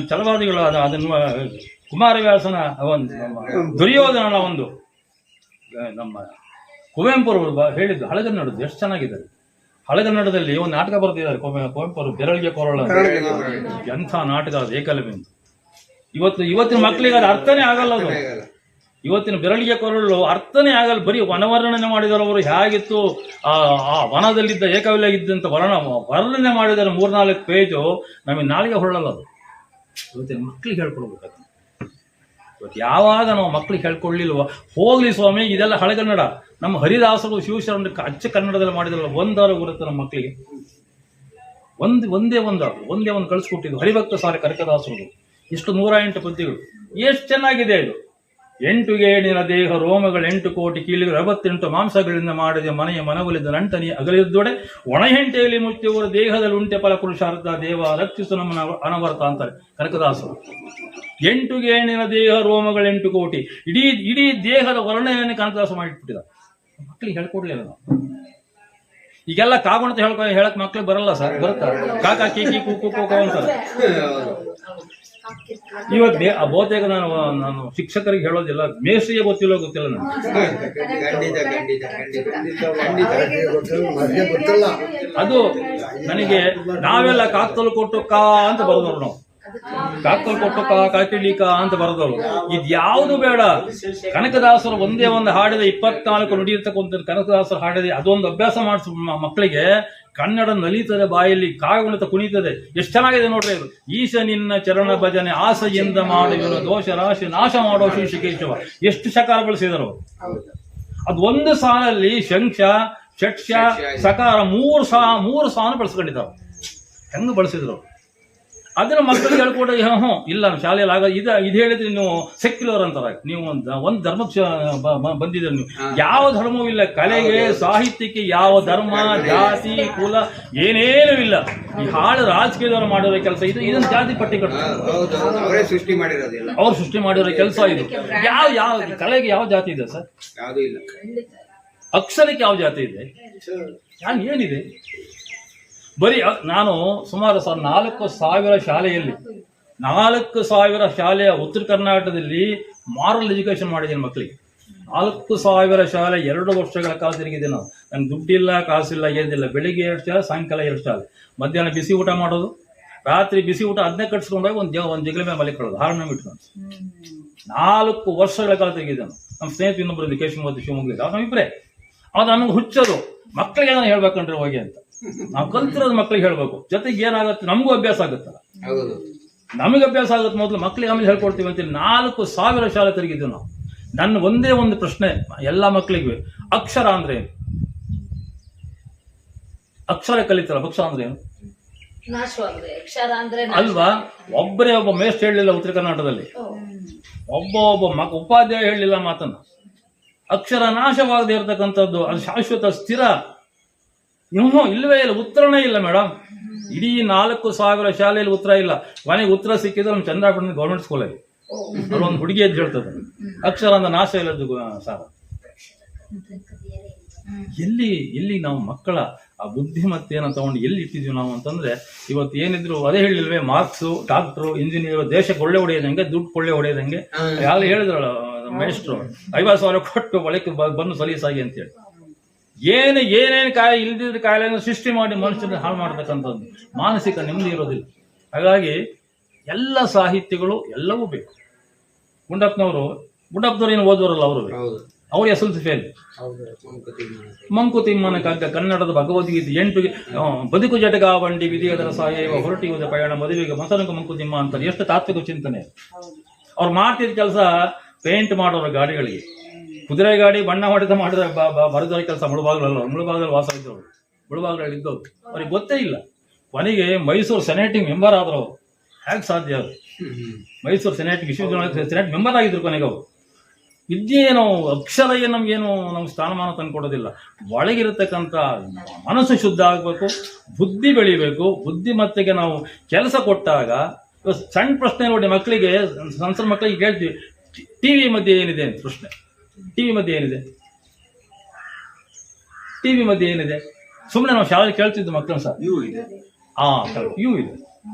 Speaker 1: ಛಲವಾದಿಗಳು ಅದನ್ನು ಕುಮಾರವ್ಯಾಸನ ಒಂದು ದುರ್ಯೋಧನನ ಒಂದು ನಮ್ಮ ಕುವೆಂಪು ಹೇಳಿದ್ದು ಹಳಗನ್ನಡದ್ದು ಎಷ್ಟು ಚೆನ್ನಾಗಿದೆ. ಹಳಗನ್ನಡದಲ್ಲಿ ಒಂದು ನಾಟಕ ಬರ್ತಿದ್ದಾರೆ ಕುವೆಂಪು ಅವರು, ಬೆರಳಿಗೆ ಕೊರಳ. ಎಂಥ ನಾಟಕ ಅದು, ಏಕಲವ್ಯ. ಇವತ್ತಿನ ಮಕ್ಕಳಿಗೆ ಅದು ಅರ್ಥನೇ ಆಗಲ್ಲ. ಅದು ಇವತ್ತಿನ ಬೆರಳಿಗೆ ಕೊರಳು ಅರ್ಥನೇ ಆಗಲ್ಲ. ಬರೀ ವನವರ್ಣನೆ ಮಾಡಿದಾರೆ ಅವರು. ಹೇಗಿತ್ತು ಆ ವನದಲ್ಲಿದ್ದ ಏಕಲವ್ಯ ಇದ್ದಂತ ವರ್ಣನೆ ಮಾಡಿದ್ದಾರೆ 3-4 ಪೇಜು. ನಮಗೆ ನಾಳೆಗೆ ಹೊರಳಲ್ಲ ಅದು. ಇವತ್ತಿನ ಮಕ್ಕಳಿಗೆ ಹೇಳ್ಕೊಡ್ಬೇಕು. ಇವತ್ತು ಯಾವಾಗ ನಾವು ಮಕ್ಕಳಿಗೆ ಹೇಳ್ಕೊಳ್ಳಿಲ್ವ, ಹೋಗ್ಲಿ ಸ್ವಾಮಿ ಇದೆಲ್ಲ ಹಳೆಗನ್ನಡ. ನಮ್ಮ ಹರಿದಾಸರು ಶಿವಶರಣ ಅಚ್ಚ ಕನ್ನಡದಲ್ಲಿ ಮಾಡಿದ್ರಲ್ಲ, ಒಂದಾರು ಬರುತ್ತೆ ನಮ್ಮ ಮಕ್ಕಳಿಗೆ. ಒಂದೇ ಒಂದು ಕಳಿಸ್ಕೊಟ್ಟಿದ್ದು ಹರಿಭಕ್ತ ಸಾರಿ ಕನಕದಾಸರು. ಇಷ್ಟು 108 ಪದ್ಯಗಳು. ಎಷ್ಟು ಚೆನ್ನಾಗಿದೆ ಇದು. 8 ಗೇಣಿನ ದೇಹ ರೋಮಗಳ 8 ಕೋಟಿ ಕೀಲಿಗಳು 68 ಮಾಂಸಗಳಿಂದ ಮಾಡಿದ ಮನೆಯ ಮನವೊಲಿದ ನಂಟನಿ ಅಗಲಿದ್ದೊಡೆ ಒಣಹೆಂಟೆಯಲ್ಲಿ ಮುಚ್ಚಿಯವರ ದೇಹದಲ್ಲಿ ಉಂಟೆ ಫಲ ಪುರುಷಾರ್ಥ ದೇವ ರಕ್ಷಿಸು ನಮ್ಮನ ಅನವರ್ತ ಅಂತಾರೆ ಕನಕದಾಸರು. 8 ಗೇಣಿನ ದೇಹ ರೋಮಗಳ 8 ಕೋಟಿ, ಇಡೀ ದೇಹದ ವರ್ಣನೆಯನ್ನು ಕನಕದಾಸ ಮಾಡಿಟ್ಬಿಟ್ಟಿದ. ಮಕ್ಕಳಿಗೆ ಹೇಳ್ಕೊಡ್ಲಿಲ್ಲ ನಾವು. ಈಗೆಲ್ಲ ಕಾಗುಣತ ಹೇಳಕ್ ಮಕ್ಳಿಗೆ ಬರಲ್ಲ ಸರ್, ಬರುತ್ತಾ ಕಾಕಾ ಕೀಕಿ ಕೂಕು ಕೋಕೋ ಅಂತಾರೆ. ಇವತ್ತು ಬಹುತೇಕ ನಾನು ಶಿಕ್ಷಕರಿಗೆ ಹೇಳೋದಿಲ್ಲ, ಮೇಸ್ಟ್ರಿಗೆ ಗೊತ್ತಿಲ್ಲ ಅದು ನನಗೆ. ನಾವೆಲ್ಲ ಕಾಕ್ತಲು ಕೊಟ್ಟು ಕಾ ಅಂತ ಬರೋದವ್ರು, ನಾವು ಕಾಕ್ತಲು ಕೊಟ್ಟು ಕಾಕಿಡಿ ಕಾ ಅಂತ ಬರೋದವ್ರು. ಇದ್ಯಾವುದು ಬೇಡ. ಕನಕದಾಸರು ಒಂದೇ ಒಂದು ಹಾಡಿದ 24 ನುಡಿಯಿರ್ತಕ್ಕಂಥ ಕನಕದಾಸರು ಹಾಡಿದೆ, ಅದೊಂದು ಅಭ್ಯಾಸ ಮಾಡಿಸ್ ಮಕ್ಕಳಿಗೆ. ಕನ್ನಡ ನಲಿತದೆ, ಬಾಯಲ್ಲಿ ಕಾಗುಣಿತ ಕುಣಿತದೆ. ಎಷ್ಟು ಚೆನ್ನಾಗಿದೆ ನೋಡ್ರಿ ಇದು. ಈಶ ನಿನ್ನ ಚರಣ ಭಜನೆ ಆಸೆಯಿಂದ ಮಾಡುವ ದೋಷ ರಾಶಿ ನಾಶ ಮಾಡೋ ಶ್ರೀಶಿಕೇಶವ. ಎಷ್ಟು ಶಕಾರ ಬಳಸಿದರು. ಅದು ಒಂದು ಸಾಲಲ್ಲಿ ಶಂಕ್ಷ ಷಟ್ಶ ಸಕಾರ ಮೂರು ಸಾಲು ಬಳಸ್ಕೊಂಡಿದ್ದಾವೆ. ಹೆಂಗ್ ಬಳಸಿದ್ರು ಅದನ್ನ ಮಕ್ಕಳಿಗೆ ಹೇಳ್ಕೊಡ. ಇಲ್ಲ ಶಾಲೆಯಲ್ಲಿ ಆಗ ಇದು ಹೇಳಿದ್ರೆ ನೀವು ಸೆಕ್ಯುಲರ್ ಅಂತಾರ, ನೀವು ಒಂದು ಧರ್ಮಕ್ಕೆ ಬಂದಿದ್ದೀರಿ. ನೀವು ಯಾವ ಧರ್ಮವೂ ಇಲ್ಲ. ಕಲೆಗೆ ಸಾಹಿತ್ಯಕ್ಕೆ ಯಾವ ಧರ್ಮ ಜಾತಿ ಕುಲ ಏನೇನೂ ಇಲ್ಲ. ಈ ಹಾಳು ರಾಜಕೀಯದವರು ಮಾಡಿರೋ ಕೆಲಸ ಇದು. ಇದನ್ನ ಜಾತಿ ಪಟ್ಟಿ ಕಟ್ತಾರೆ, ಅವ್ರು ಸೃಷ್ಟಿ ಮಾಡಿರೋ ಕೆಲಸ ಇದು. ಯಾವ ಕಲೆಗೆ ಯಾವ ಜಾತಿ ಇದೆ ಸರ್? ಯಾವುದೂ ಇಲ್ಲ. ಅಕ್ಷರಕ್ಕೆ ಯಾವ ಜಾತಿ ಇದೆ? ಏನಿದೆ? ಬರೀ ನಾನು ಸುಮಾರು 4,000 ಶಾಲೆಯಲ್ಲಿ 4,000 ಶಾಲೆಯ ಉತ್ತರ ಕರ್ನಾಟಕದಲ್ಲಿ ಮಾರಲ್ ಎಜುಕೇಶನ್ ಮಾಡಿದ್ದೀನಿ ಮಕ್ಕಳಿಗೆ. 4,000 ಶಾಲೆ 2 ವರ್ಷಗಳ ಕಾಲ ತಿರುಗಿದೆ. ನಾವು ನಂಗೆ ದುಡ್ಡಿಲ್ಲ, ಕಾಸಿಲ್ಲ, ಏನಿಲ್ಲ. ಬೆಳಿಗ್ಗೆ 2 ಶಾಲೆ, ಸಾಯಂಕಾಲ 2 ಶಾಲೆ. ಮಧ್ಯಾಹ್ನ ಬಿಸಿ ಊಟ ಮಾಡೋದು, ರಾತ್ರಿ ಬಿಸಿ ಊಟ ಅದನ್ನೇ ಕಟ್ಸ್ಕೊಂಡಾಗ ಒಂದು ಜಗಲ ಮೇಲೆ ಮಲಿಕೊಳ್ಳೋದು, ಹಾರನ್ನ ಇಟ್ಕೊಂಡು. 4 ವರ್ಷಗಳ ಕಾಲ ತಿರುಗಿದೆ ನಾನು. ನಮ್ಮ ಸ್ನೇಹಿತ ಇನ್ನೊಬ್ಬರು ಕೇಶವ ಶಿವಮೊಗ್ಗ, ನಾವಿಬ್ಬರೇ. ಅದು ನಮಗೆ ಹುಚ್ಚೋದು. ಮಕ್ಕಳಿಗೆ ನಾನು ಹೇಳ್ಬೇಕಂದ್ರೆ ಹೋಗಿ ಅಂತ. ನಾವು ಕಲ್ತಿರೋದು ಮಕ್ಕಳಿಗೆ ಹೇಳ್ಬೇಕು. ಜೊತೆಗೆ ಏನಾಗುತ್ತೆ, ನಮಗೂ ಅಭ್ಯಾಸ ಆಗುತ್ತಲ್ಲ. ನಮಗೆ ಅಭ್ಯಾಸ ಆಗುತ್ತೆ ಮೊದಲು, ಮಕ್ಕಳಿಗೆ ಆಮೇಲೆ ಹೇಳ್ಕೊಡ್ತೀವಿ ಅಂತೇಳಿ 4,000 ಶಾಲೆ ತಿರುಗಿದ್ವಿ ನಾವು. ನನ್ನ ಒಂದೇ ಒಂದು ಪ್ರಶ್ನೆ ಎಲ್ಲ ಮಕ್ಕಳಿಗೆ, ಅಕ್ಷರ ಅಂದ್ರೆ ಏನು? ಅಕ್ಷರ ಕಲಿತಾರ, ಪಕ್ಷ ಅಂದ್ರೆ ಏನು ಅಲ್ವಾ? ಒಬ್ಬ ಮೇಸ್ಟ್ ಹೇಳಲಿಲ್ಲ ಉತ್ತರ ಕರ್ನಾಟಕದಲ್ಲಿ, ಒಬ್ಬ ಉಪಾಧ್ಯಾಯ ಹೇಳಲಿಲ್ಲ ಮಾತನ್ನ. ಅಕ್ಷರ ನಾಶವಾಗದೆ ಇರತಕ್ಕಂಥದ್ದು ಅದು ಶಾಶ್ವತ ಸ್ಥಿರ. ಇಲ್ಲವೇ ಇಲ್ಲ, ಉತ್ತರನೇ ಇಲ್ಲ ಮೇಡಮ್. ಇಡೀ 4,000 ಶಾಲೆಯಲ್ಲಿ ಉತ್ತರ ಇಲ್ಲ. ಮನೆಗೆ ಉತ್ತರ ಸಿಕ್ಕಿದ್ರೆ ನಮ್ಮ ಚಂದ್ರಾಪುರ ಗೌರ್ಮೆಂಟ್ ಸ್ಕೂಲಲ್ಲಿ ಒಂದು ಹುಡುಗಿ ಎದ್ದು ಹೇಳ್ತದೆ, ಅಕ್ಷರ ಅಂತ ನಾಶ ಇಲ್ಲದ್ದು ಸಾರ. ಎಲ್ಲಿ ನಾವು ಮಕ್ಕಳ ಆ ಬುದ್ಧಿಮತ್ತೆಯನ್ನು ತಗೊಂಡು ಎಲ್ಲಿ ಇಟ್ಟಿದ್ವಿ ನಾವು ಅಂತಂದ್ರೆ, ಇವತ್ತು ಏನಿದ್ರು ಅದೇ ಹೇಳಿಲ್ವೇ, ಮಾರ್ಕ್ಸು, ಡಾಕ್ಟ್ರು, ಇಂಜಿನಿಯರ್, ದೇಶಕ್ಕೆ ಒಳ್ಳೆ ಹೊಡೆಯೋದಂಗೆ, ದುಡ್ಡು ಕೊಳ್ಳೆ ಹೊಡೆಯೋದಂಗೆ. ಯಾರು ಹೇಳಿದ್ರಲ್ಲ ಮೇಷ್ಟ್ರು, 50,000 ಕೊಟ್ಟು ಬಳಕೆ ಬಂದು ಸಲೀಸಾಗಿ ಅಂತೇಳಿ. ಏನೇನು ಕಾಯಿಲೆ ಇಲ್ದಿದ್ರೆ ಕಾಯಿಲೆಯನ್ನು ಸೃಷ್ಟಿ ಮಾಡಿ ಮನುಷ್ಯನ ಹಾಳು ಮಾಡತಕ್ಕಂಥದ್ದು. ಮಾನಸಿಕ ನೆಮ್ಮದಿ ಇರೋದಿಲ್ಲ. ಹಾಗಾಗಿ ಎಲ್ಲ ಸಾಹಿತ್ಯಗಳು ಎಲ್ಲವೂ ಬೇಕು. ಗುಂಡಪ್ಪನವರು ಏನು ಓದೋರಲ್ಲ, ಅವ್ರು SLC ಫೇಲ್. ಮಂಕುತಿಮ್ಮನ ಕಗ್ಗ, ಕನ್ನಡದ ಭಗವದ್ಗೀತೆ, 8 ಬದುಕು ಜಟಗ ಬಂಡಿ ವಿಧಿಯದರ ಸಾಯವ ಹೊರಟಿಯುವುದ ಪಯಣ ಮದುವೆಗೆ ಮಸನಕ ಮಂಕುತಿಮ್ಮ ಅಂತಾರೆ. ಎಷ್ಟು ತಾತ್ವಿಕ ಚಿಂತನೆ. ಅವ್ರು ಮಾಡ್ತಿದ್ದ ಕೆಲಸ ಪೇಂಟ್ ಮಾಡೋರ ಗಾಡಿಗಳಿಗೆ, ಕುದುರೆ ಗಾಡಿ ಬಣ್ಣ ಹೊಡೆದ ಬರೆದವರ ಕೆಲಸ. ಮುಳುಬಾಗಲಲ್ಲಿ ವಾಸ ಇದ್ದವರು, ಮುಳುಬಾಗಲಲ್ಲಿ ಇದ್ದವ್ರು. ಅವ್ರಿಗೆ ಗೊತ್ತೇ ಇಲ್ಲ. ಕೊನೆಗೆ ಮೈಸೂರು ಸೆನೆಟಿಂಗ್ ಮೆಂಬರ್ ಆದ್ರು. ಅವರು ಹೇಗೆ ಸಾಧ್ಯ? ಅವರು ಮೈಸೂರು ವಿಶ್ವವಿದ್ಯಾಲಯ ಸೆನೆಟ್ ಮೆಂಬರ್ ಆಗಿದ್ರು. ಕೊನೆಗೆ ಅವರು ಇದೇನೋ ಅಕ್ಷರ ನಮ್ಗೆ ಸ್ಥಾನಮಾನ ತಂದುಕೊಡೋದಿಲ್ಲ. ಒಳಗಿರತಕ್ಕಂಥ ಮನಸ್ಸು ಶುದ್ಧ ಆಗಬೇಕು, ಬುದ್ಧಿ ಬೆಳಿಬೇಕು. ಬುದ್ಧಿಮತ್ತೆಗೆ ನಾವು ಕೆಲಸ ಕೊಟ್ಟಾಗ, ಸಣ್ಣ ಪ್ರಶ್ನೆ ನೋಡಿ ಮಕ್ಕಳಿಗೆ, ಸಣ್ಣ ಮಕ್ಕಳಿಗೆ ಕೇಳ್ತೀವಿ, ಟಿವಿ ಮಧ್ಯೆ ಏನಿದೆ ಅಂತ ಪ್ರಶ್ನೆ. ಟಿವಿ ಮಧ್ಯೆ ಏನಿದೆ? ಸುಮ್ಮನೆ ನಾವು ಶಾಲೆ ಕೇಳ್ತಿದ್ದು ಮಕ್ಕಳನ್ನ ಸರ್, ಯು ಇದೆ.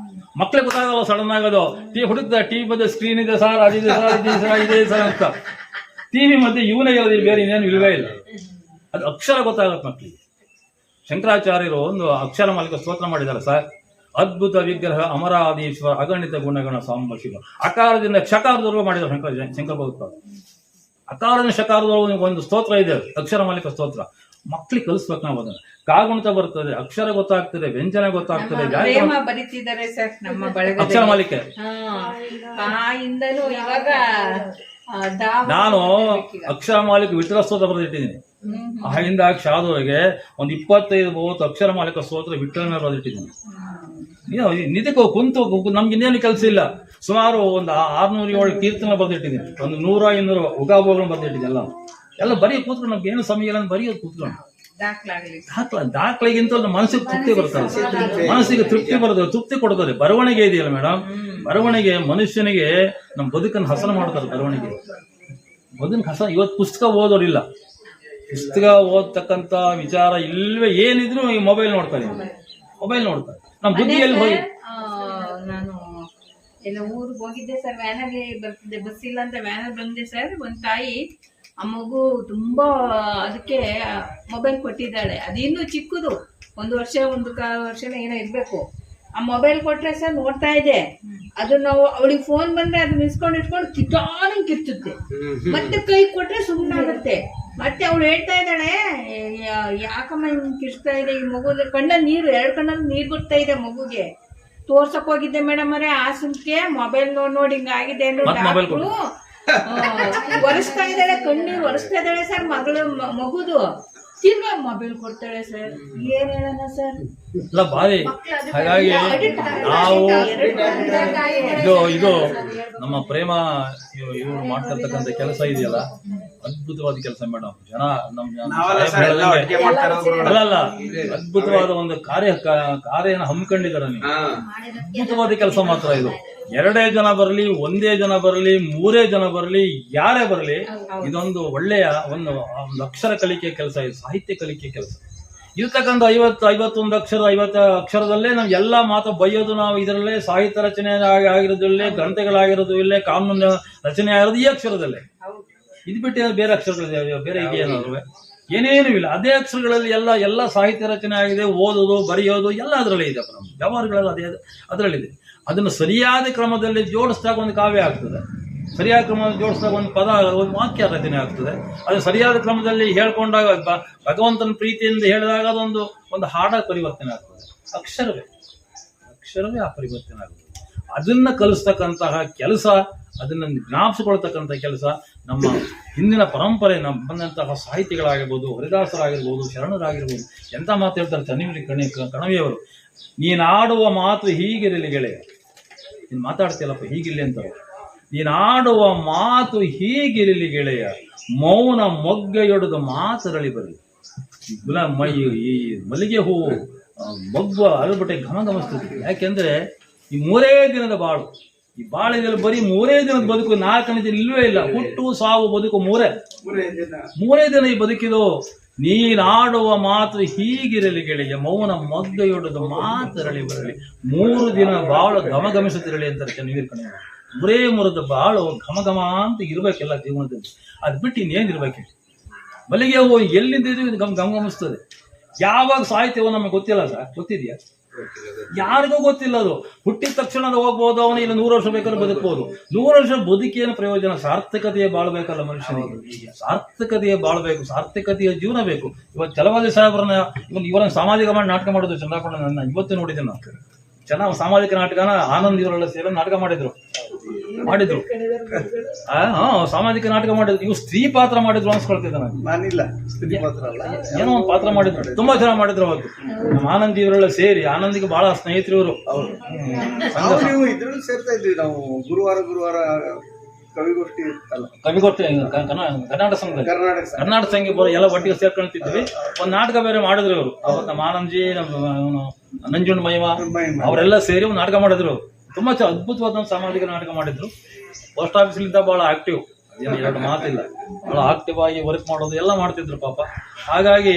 Speaker 1: ಮಕ್ಕಳಿಗೆ ಗೊತ್ತಾಗಲ್ಲ, ಸಡನ್ ಆಗೋದು. ಹುಡುಕ್ತ ಟಿವಿ ಮಧ್ಯೆ ಸ್ಕ್ರೀನ್ ಇದೆ ಸರ್, ಅದಿದೆ ಸರ್, ಇದೆ ಸರ್ ಅಂತ. ಟಿವಿ ಮಧ್ಯೆ ಇವನೇ ಇರೋದಿಲ್ಲ, ಬೇರೆ ಇನ್ನೇನು ಇಲ್ವೇ ಇಲ್ಲ. ಅದು ಅಕ್ಷರ ಗೊತ್ತಾಗತ್ತೆ ಮಕ್ಕಳಿಗೆ. ಶಂಕರಾಚಾರ್ಯರು ಒಂದು ಅಕ್ಷರ ಮಾಲಿಕ ಸ್ತೋತ್ರ ಮಾಡಿದ್ದಾರೆ ಸರ್. ಅದ್ಭುತ ವಿಗ್ರಹ ಅಮರಾಧೀಶ್ವರ ಅಗಣಿತ ಗುಣಗಣ ಸಾಂಬ ಶಿವ. ಅಕಾರದಿಂದ ಕ್ಷಕಾರದವರೆಗೂ ಮಾಡಿದ್ದಾರೆ ಶಂಕರ ಭಗವತ್ಪಾದ. ಅಕಾರದಿಂದ ಶಕಾರದವರೆಗೂ ಒಂದು ಸ್ತೋತ್ರ ಇದೆ, ಅಕ್ಷರ ಮಾಲಿಕ ಸ್ತೋತ್ರ. ಮಕ್ಕಳಿಗೆ ಕಲಿಸ್ಬೇಕು ನಾವು ಅದನ್ನ. ಕಾಗುಣಿತ ಬರ್ತದೆ, ಅಕ್ಷರ ಗೊತ್ತಾಗ್ತದೆ, ವ್ಯಂಜನ ಗೊತ್ತಾಗ್ತದೆ.
Speaker 2: ಬರೀತಿದ್ದಾರೆ ಸರ್ ನಮ್ಮ
Speaker 1: ಅಕ್ಷರ ಮಾಲಿಕೆ. ನಾನು ಅಕ್ಷರ ಮಾಲಿಕ ವಿಠಲ ಸ್ತೋತ್ರ ಬರೆದಿಟ್ಟಿದ್ದೀನಿ. ಆಗಿಂದ ಶಾದವರೆಗೆ ಒಂದು 25-30 ಅಕ್ಷರ ಮಾಲಿಕ ಸ್ತೋತ್ರ ವಿಠಲ ಮೇಲೆ ಬರೆದಿಟ್ಟಿದ್ದೀನಿ. ನಿಧಕ್ಕೆ ಕುಂತು ನಮ್ಗೆ ಇನ್ನೇನು ಕೆಲಸ ಇಲ್ಲ. ಸುಮಾರು ಒಂದು 607 ಕೀರ್ತನೆ ಬರೆದಿಟ್ಟಿದ್ದೀನಿ, ಒಂದು 100-200 ಉಗಾಭೋಗಗಳನ್ನು ಬರೆದಿಟ್ಟಿದ್ದೀನಿ. ಎಲ್ಲ ಬರೀ ಕೂತ್ಕೊಂಡು ನಮ್ಗೆ ಏನು ಸಮಯ ಇಲ್ಲ ಅಂತ ಬರೆಯೋದು ಕೂತ್ಕೊಂಡು. ದಾಖಲೆಗಿಂತ ಮನಸ್ಸಿಗೆ ತೃಪ್ತಿ ಬರ್ತದೆ, ಮನಸ್ಸಿಗೆ ತೃಪ್ತಿ ಬರ್ತದೆ, ತೃಪ್ತಿ ಕೊಡ್ತದೆ. ಬರವಣಿಗೆ ಇದೆಯಲ್ಲ ಮೇಡಮ್, ಬರವಣಿಗೆ ಮನುಷ್ಯನಿಗೆ ನಮ್ಮ ಬದುಕನ್ನು ಹಸನ ಮಾಡ್ತಾರೆ. ಬರವಣಿಗೆ ಬದುಕು ಹಸನ. ಇವತ್ತು ಪುಸ್ತಕ ಓದೋರಿಲ್ಲ, ಪುಸ್ತಕ ಓದ್ತಕ್ಕಂತ ವಿಚಾರ ಇಲ್ವೇ. ಏನಿದ್ರು ಈ ಮೊಬೈಲ್ ನೋಡ್ತಾರೆ, ಮೊಬೈಲ್ ನೋಡ್ತಾರೆ. ನಮ್ಮ ಬುದ್ಧಿಯಲ್ಲಿ ಹೋಗಿ
Speaker 2: ನಾನು ಎಲ್ಲ ಊರಿಗೆ ಹೋಗಿದ್ದೆ ಸರ್, ವ್ಯಾನಲ್ಲಿ ಬರ್ತಿದ್ದೆ, ಬಸ್ ಇಲ್ಲ ಅಂತ ವ್ಯಾನಲ್ಲಿ ಬಂದೆ ಸರ್. ಒಂದ್ ತಾಯಿ ಆ ಮಗು ತುಂಬಾ ಅದಕ್ಕೆ ಮೊಬೈಲ್ ಕೊಟ್ಟಿದ್ದಾಳೆ. ಅದಿನ್ನೂ ಚಿಕ್ಕದು, 1 ವರ್ಷ 1 ವರ್ಷನ ಏನೋ ಇರ್ಬೇಕು. ಆ ಮೊಬೈಲ್ ಕೊಟ್ರೆ ಸರ್ ನೋಡ್ತಾ ಇದೆ. ಅದು ನಾವು ಅವಳಿಗೆ ಫೋನ್ ಬಂದ್ರೆ ಅದನ್ನ ಇಟ್ಕೊಂಡು ಕಿತ್ತಾನಂಗ್ ಕಿಚ್ಚುತ್ತೆ. ಮತ್ತೆ ಕೈ ಕೊಟ್ರೆ ಸುಮ್ಮನಾಗುತ್ತೆ. ಮತ್ತೆ ಅವಳು ಹೇಳ್ತಾ ಇದ್ದಾಳೆ, ಯಾಕಮ್ಮ ಹಿಂಗ್ ಕಿರ್ಸ್ತಾ ಇದೆ ಈ ಮಗು, ಕಣ್ಣಲ್ಲಿ ನೀರು, 2 ಕಣ್ಣಲ್ಲಿ ನೀರು ಬರ್ತಾ ಇದೆ ಮಗುಗೆ. ತೋರ್ಸಕ್ ಹೋಗಿದ್ದೆ ಮೇಡಮ್ ಅವರೇ ಹಾಸನಕ್ಕೆ, ಮೊಬೈಲ್ ನೋಡಿ ಹಿಂಗಾಗಿದೆ ಡಾಕ್ಟ್ರು ಒರೆಸ್ತಾ ಇದ್ದಾಳೆ, ಕಣ್ಣೀರು ಒರೆಸ್ತಾ ಇದ್ದಾಳೆ ಸರ್ ಮಗುದು. ತಿರ್ಗಾ ಮೊಬೈಲ್ ಕೊಡ್ತಾಳೆ ಸರ್, ಏನ್ ಹೇಳೋಣ ಸರ್.
Speaker 1: ಇಲ್ಲ ಬಾರಿ. ಹಾಗಾಗಿ ನಾವು ಇದು ನಮ್ಮ ಪ್ರೇಮ ಇವ್ರು ಮಾಡ್ತಿರ್ತಕ್ಕಂಥ ಕೆಲಸ ಇದೆಯಲ್ಲ, ಅದ್ಭುತವಾದ ಕೆಲಸ ಮೇಡಮ್. ಜನ ಅಲ್ಲ ಅದ್ಭುತವಾದ ಒಂದು ಕಾರ್ಯನ ಹಮ್ಮಿಕೊಂಡಿದ್ದಾರೆ. ನೀವು ಅದ್ಭುತವಾದ ಕೆಲಸ ಮಾತ್ರ ಇದು. 2 ಜನ ಬರಲಿ, 1 ಜನ ಬರಲಿ, 3 ಜನ ಬರಲಿ, ಯಾರೇ ಬರಲಿ, ಇದೊಂದು ಒಳ್ಳೆಯ ಒಂದು ಅಕ್ಷರ ಕಲಿಕೆ ಕೆಲಸ, ಇದು ಸಾಹಿತ್ಯ ಕಲಿಕೆ ಕೆಲಸ. ಇರ್ತಕ್ಕಂಥ 51 ಅಕ್ಷರ 50 ಅಕ್ಷರದಲ್ಲೇ ನಾವು ಎಲ್ಲಾ ಮಾತು ಬೈಯೋದು. ನಾವು ಇದರಲ್ಲೇ ಸಾಹಿತ್ಯ ರಚನೆ ಆಗಿರೋದಿಲ್ಲೇ, ಗ್ರಂಥಗಳಾಗಿರೋದು ಇಲ್ಲೇ, ಕಾನೂನು ರಚನೆ ಆಗಿರೋದು ಈ ಅಕ್ಷರದಲ್ಲೇ. ಇದು ಬಿಟ್ಟು ಬೇರೆ ಅಕ್ಷರಗಳಿದೆ, ಬೇರೆ ಏನಾದ್ರು ಏನೇನು ಇಲ್ಲ. ಅದೇ ಅಕ್ಷರಗಳಲ್ಲಿ ಎಲ್ಲ ಸಾಹಿತ್ಯ ರಚನೆ ಆಗಿದೆ. ಓದೋದು, ಬರೆಯೋದು ಎಲ್ಲ ಅದರಲ್ಲೇ ಇದೆ. ವ್ಯವಹಾರಗಳೆಲ್ಲ ಅದರಲ್ಲಿದೆ. ಅದನ್ನು ಸರಿಯಾದ ಕ್ರಮದಲ್ಲಿ ಜೋಡಿಸಿದಾಗ ಒಂದು ಕಾವ್ಯ ಆಗ್ತದೆ, ಸರಿಯಾದ ಕ್ರಮದಲ್ಲಿ ಜೋಡಿಸಿದಾಗ ಒಂದು ಪದ, ಒಂದು ವಾಕ್ಯ ರಚನೆ ಆಗ್ತದೆ. ಅದು ಸರಿಯಾದ ಕ್ರಮದಲ್ಲಿ ಹೇಳ್ಕೊಂಡಾಗ, ಭಗವಂತನ ಪ್ರೀತಿಯಿಂದ ಹೇಳಿದಾಗ ಅದೊಂದು ಹಾಡಾಗಿ ಪರಿವರ್ತನೆ ಆಗ್ತದೆ. ಅಕ್ಷರವೇ ಆ ಪರಿವರ್ತನೆ ಆಗ್ತದೆ. ಅದನ್ನ ಕಲಿಸ್ತಕ್ಕಂತಹ ಕೆಲಸ, ಅದನ್ನ ಜ್ಞಾಪಿಸಿಕೊಳ್ತಕ್ಕಂಥ ಕೆಲಸ ನಮ್ಮ ಹಿಂದಿನ ಪರಂಪರೆ, ನಮ್ಮ ಬಂದಂತಹ ಸಾಹಿತಿಗಳಾಗಿರ್ಬೋದು, ಹರಿದಾಸರಾಗಿರ್ಬೋದು, ಶರಣರಾಗಿರ್ಬೋದು. ಎಂತ ಮಾತು ಹೇಳ್ತಾರೆ ಚನ್ನವೀರ ಕಣವಿಯವರು, ನೀನಾಡುವ ಮಾತು ಹೀಗಿರಲಿ ಗೆಳೆಯ. ನೀನು ಮಾತಾಡ್ತೀಯಲ್ಲಪ್ಪ ಹೀಗಿರ್ಲಿ ಅಂತ. ನೀನಾಡುವ ಮಾತು ಹೀಗಿರಲಿ ಗೆಳೆಯ, ಮೌನ ಮೊಗ್ಗೆಯೊಡೆದು ಮಾತರಳಿ ಬರಲಿ. ಈ ಮಲ್ಲಿಗೆ ಹೂವು ಮೊಗ್ಗು ಅರಬಟ್ಟೆ ಘಮಘಮಿಸ್ತದೆ. ಯಾಕೆಂದ್ರೆ ಈ 3 ದಿನದ ಬಾಳು, ಈ ಬಾಳಿನಲ್ಲಿ ಬರೀ 3 ದಿನದ ಬದುಕು, 4ನೇ ದಿನ ಇಲ್ವೇ ಇಲ್ಲ. ಹುಟ್ಟು ಸಾವು ಬದುಕು 3 ದಿನ ಈ ಬದುಕಿದು. ನೀನಾಡುವ ಮಾತು ಹೀಗಿರಲಿ ಗೆಳೆಯ, ಮೌನ ಮೊಗ್ಗೆಯೊಡೆದು ಮಾತರಳಿ ಬರಲಿ. 3 ದಿನ ಬಾಳು ಘಮಘಮಿಸುತ್ತಿರಲಿ ಅಂತಾರೆ ಚನ್ನವೀರ ಕಣೆ. 3 ಬಾಳು ಘಮಘಮ ಅಂತ ಇರ್ಬೇಕೆಲ್ಲ ಜೀವನದಲ್ಲಿ. ಅದ್ ಬಿಟ್ಟು ಇನ್ನೇನಿರ್ಬೇಕು. ಮಲ್ಲಿಗೆ ಹೂವು ಎಲ್ಲಿಂದ ಘಮಘಮಿಸ್ತದೆ. ಯಾವಾಗ ಸಾಹಿತ್ಯವೋ ನಮಗೆ ಗೊತ್ತಿಲ್ಲ ಸರ್, ಗೊತ್ತಿದ್ಯಾ? ಯಾರಿಗೂ ಗೊತ್ತಿಲ್ಲ. ಅದು ಹುಟ್ಟಿದ ತಕ್ಷಣ ಹೋಗ್ಬೋದು, ಅವನು ಇಲ್ಲ 100 ವರ್ಷ ಬೇಕಾದ್ರೆ ಬದುಕಬಹುದು. 100 ವರ್ಷ ಬದುಕೇನು ಪ್ರಯೋಜನ? ಸಾರ್ಥಕತೆಯ ಬಾಳ್ಬೇಕಲ್ಲ ಮನುಷ್ಯನಿಗೆ. ಸಾರ್ಥಕತೆಯ ಬಾಳ್ಬೇಕು, ಸಾರ್ಥಕತೆಯ ಜೀವನ ಬೇಕು. ಇವತ್ತು ಛಲವಾದಿ ಸಾಹೇಬ್ರನ್ನ ಇವರನ್ನ ಸಾಮಾಜಿಕ ಮಾಡಿ ನಾಟಕ ಮಾಡೋದು ಚಂದ್ರಪ್ಪಣ್ಣ ನನ್ನ ಇವತ್ತು ನೋಡಿದ್ದೇನೆ ನಾನು. ಚೆನ್ನಾಗಿ ಸಾಮಾಜಿಕ ನಾಟಕನ ಆನಂದ್ ಇವರೆಲ್ಲ ಸೇರಿ ನಾಟಕ ಮಾಡಿದ್ರು. ಸಾಮಾಜಿಕ ನಾಟಕ ಮಾಡಿದ್ರು. ಇವು ಸ್ತ್ರೀ ಪಾತ್ರ ಮಾಡಿದ್ರು ಅನ್ಸ್ಕೊಳ್ತಿದ್ದೆ
Speaker 3: ನಾನಿಲ್ಲ, ಸ್ತ್ರೀ ಪಾತ್ರ ಅಲ್ಲ,
Speaker 1: ಏನೋ ಒಂದು ಪಾತ್ರ ಮಾಡಿದ್ರು. ತುಂಬಾ ಚೆನ್ನಾಗಿ ಮಾಡಿದ್ರು ಅವತ್ತು. ನಮ್ಮ ಆನಂದ್ ಇವರೆಲ್ಲ ಸೇರಿ, ಆನಂದಿಗೆ ಬಹಳ ಸ್ನೇಹಿತರು ಇವರು.
Speaker 3: ನೀವು ಇದ್ರಲ್ಲಿ ಸೇರ್ತಾ ಇದ್ವಿ ನಾವು. ಗುರುವಾರ ಕವಿಗೋಷ್ಠಿ ಇತ್ತಲ್ಲ,
Speaker 1: ಕವಿಗೋಷ್ಠಿ ಕರ್ನಾಟಕ ಸಂಘದಲ್ಲಿ, ಕರ್ನಾಟಕ ಸಂಘ ಎಲ್ಲ ಒಟ್ಟಿಗೆ ಸೇರ್ಕೊಳ್ತಿದ್ವಿ. ಒಂದು ನಾಟಕ ಬೇರೆ ಮಾಡಿದ್ರು ಇವರು. ಅವತ್ತು ನಮ್ಮ ಆನಂದ್ಜಿ, ನಮ್ಮ ನಂಜುಂಡ್ ಮಹಿಮಾ ಅವರೆಲ್ಲ ಸೇರಿ ಒಂದು ನಾಟಕ ಮಾಡಿದ್ರು. ತುಂಬಾ ಅದ್ಭುತವಾದ ಸಾಮಾಜಿಕ ನಾಟಕ ಮಾಡಿದ್ರು. ಪೋಸ್ಟ್ ಆಫೀಸ್ಲಿಂದ ಬಹಳ ಆಕ್ಟಿವ್, ಅದೇನು 2 ಮಾತಿಲ್ಲ, ಬಹಳ ಆಕ್ಟಿವ್ ಆಗಿ ವರ್ಕ್ ಮಾಡೋದು ಎಲ್ಲ ಮಾಡ್ತಿದ್ರು ಪಾಪ. ಹಾಗಾಗಿ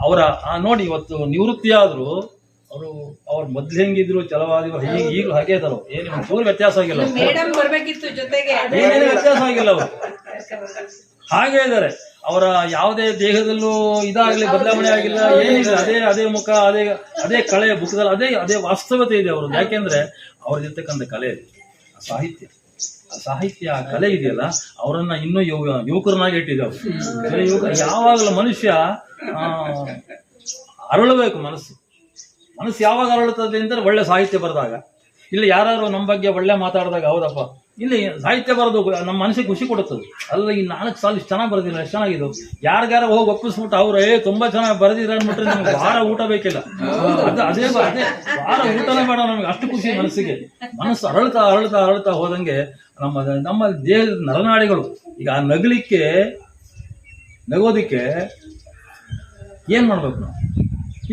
Speaker 1: ಅವರ ನೋಡಿ ಇವತ್ತು ನಿವೃತ್ತಿ ಆದ್ರು ಅವ್ರು ಮೊದ್ಲು ಹೆಂಗಿದ್ರು ಛಲವಾದಿಗಳು ಈಗಲೂ ಹಾಗೆ ಇದಾರೆ. ಏನು ಚೂರು ವ್ಯತ್ಯಾಸ ಆಗಿಲ್ಲ, ಏನೇನು ವ್ಯತ್ಯಾಸ ಆಗಿಲ್ಲ. ಅವರು ಹಾಗೆ ಇದ್ದಾರೆ. ಅವರ ಯಾವುದೇ ದೇಹದಲ್ಲೂ ಇದಾಗಲಿ ಬದಲಾವಣೆ ಆಗಿಲ್ಲ, ಏನಿಲ್ಲ. ಅದೇ ಮುಖ, ಅದೇ ಕಳೆ ಬುಕ್ದಲ್ಲಿ, ಅದೇ ವಾಸ್ತವತೆ ಇದೆ ಅವ್ರದ್ದು. ಯಾಕೆಂದ್ರೆ ಅವ್ರದಿರ್ತಕ್ಕಂಥ ಕಲೆ, ಸಾಹಿತ್ಯ ಕಲೆ ಇದೆಯಲ್ಲ, ಅವರನ್ನ ಇನ್ನೂ ಯುವಕರನ್ನಾಗಿ ಇಟ್ಟಿದ್ದಾರೆ. ಯಾವಾಗಲೂ ಮನುಷ್ಯ ಅರಳಬೇಕು. ಮನಸ್ಸು ಯಾವಾಗ ಅರಳುತ್ತದೆ ಅಂದ್ರೆ ಒಳ್ಳೆ ಸಾಹಿತ್ಯ ಬರೆದಾಗ. ಇಲ್ಲ ಯಾರು ನಮ್ಮ ಬಗ್ಗೆ ಒಳ್ಳೆ ಮಾತಾಡಿದಾಗ, ಹೌದಪ್ಪ ಇಲ್ಲಿ ಸಾಹಿತ್ಯ ಬರೋದು ನಮ್ಮ ಮನಸ್ಸಿಗೆ ಖುಷಿ ಕೊಡುತ್ತದೆ. ಅಲ್ಲ ಈ 4 ಸಾಲ ಇಷ್ಟು ಚೆನ್ನಾಗಿ ಬರೆದಿಲ್ಲ, ಎಷ್ಟು ಚೆನ್ನಾಗಿದ್ದು, ಯಾರಿಗಾರ ಹೋಗಿ ಒಪ್ಪಿಸ್ಬಿಟ್ಟು ಅವ್ರು ತುಂಬಾ ಚೆನ್ನಾಗಿ ಬರೆದಿರ ಅಂದ್ಬಿಟ್ರೆ ನಮ್ಗೆ ವಾರ ಊಟ ಬೇಕಿಲ್ಲ. ಅದೇ ವಾರ ಊಟನೇ ಬೇಡ ನಮ್ಗೆ, ಅಷ್ಟು ಖುಷಿ ಮನಸ್ಸಿಗೆ. ಮನಸ್ಸು ಅರಳ್ತಾ ಅರಳ್ತಾ ಅರಳ್ತಾ ಹೋದಂಗೆ ನಮ್ಮ ದೇಹದ ನರನಾಡಿಗಳು ಈಗ ನಗೋದಿಕ್ಕೆ ಏನ್ ಮಾಡ್ಬೇಕು ನಾವು?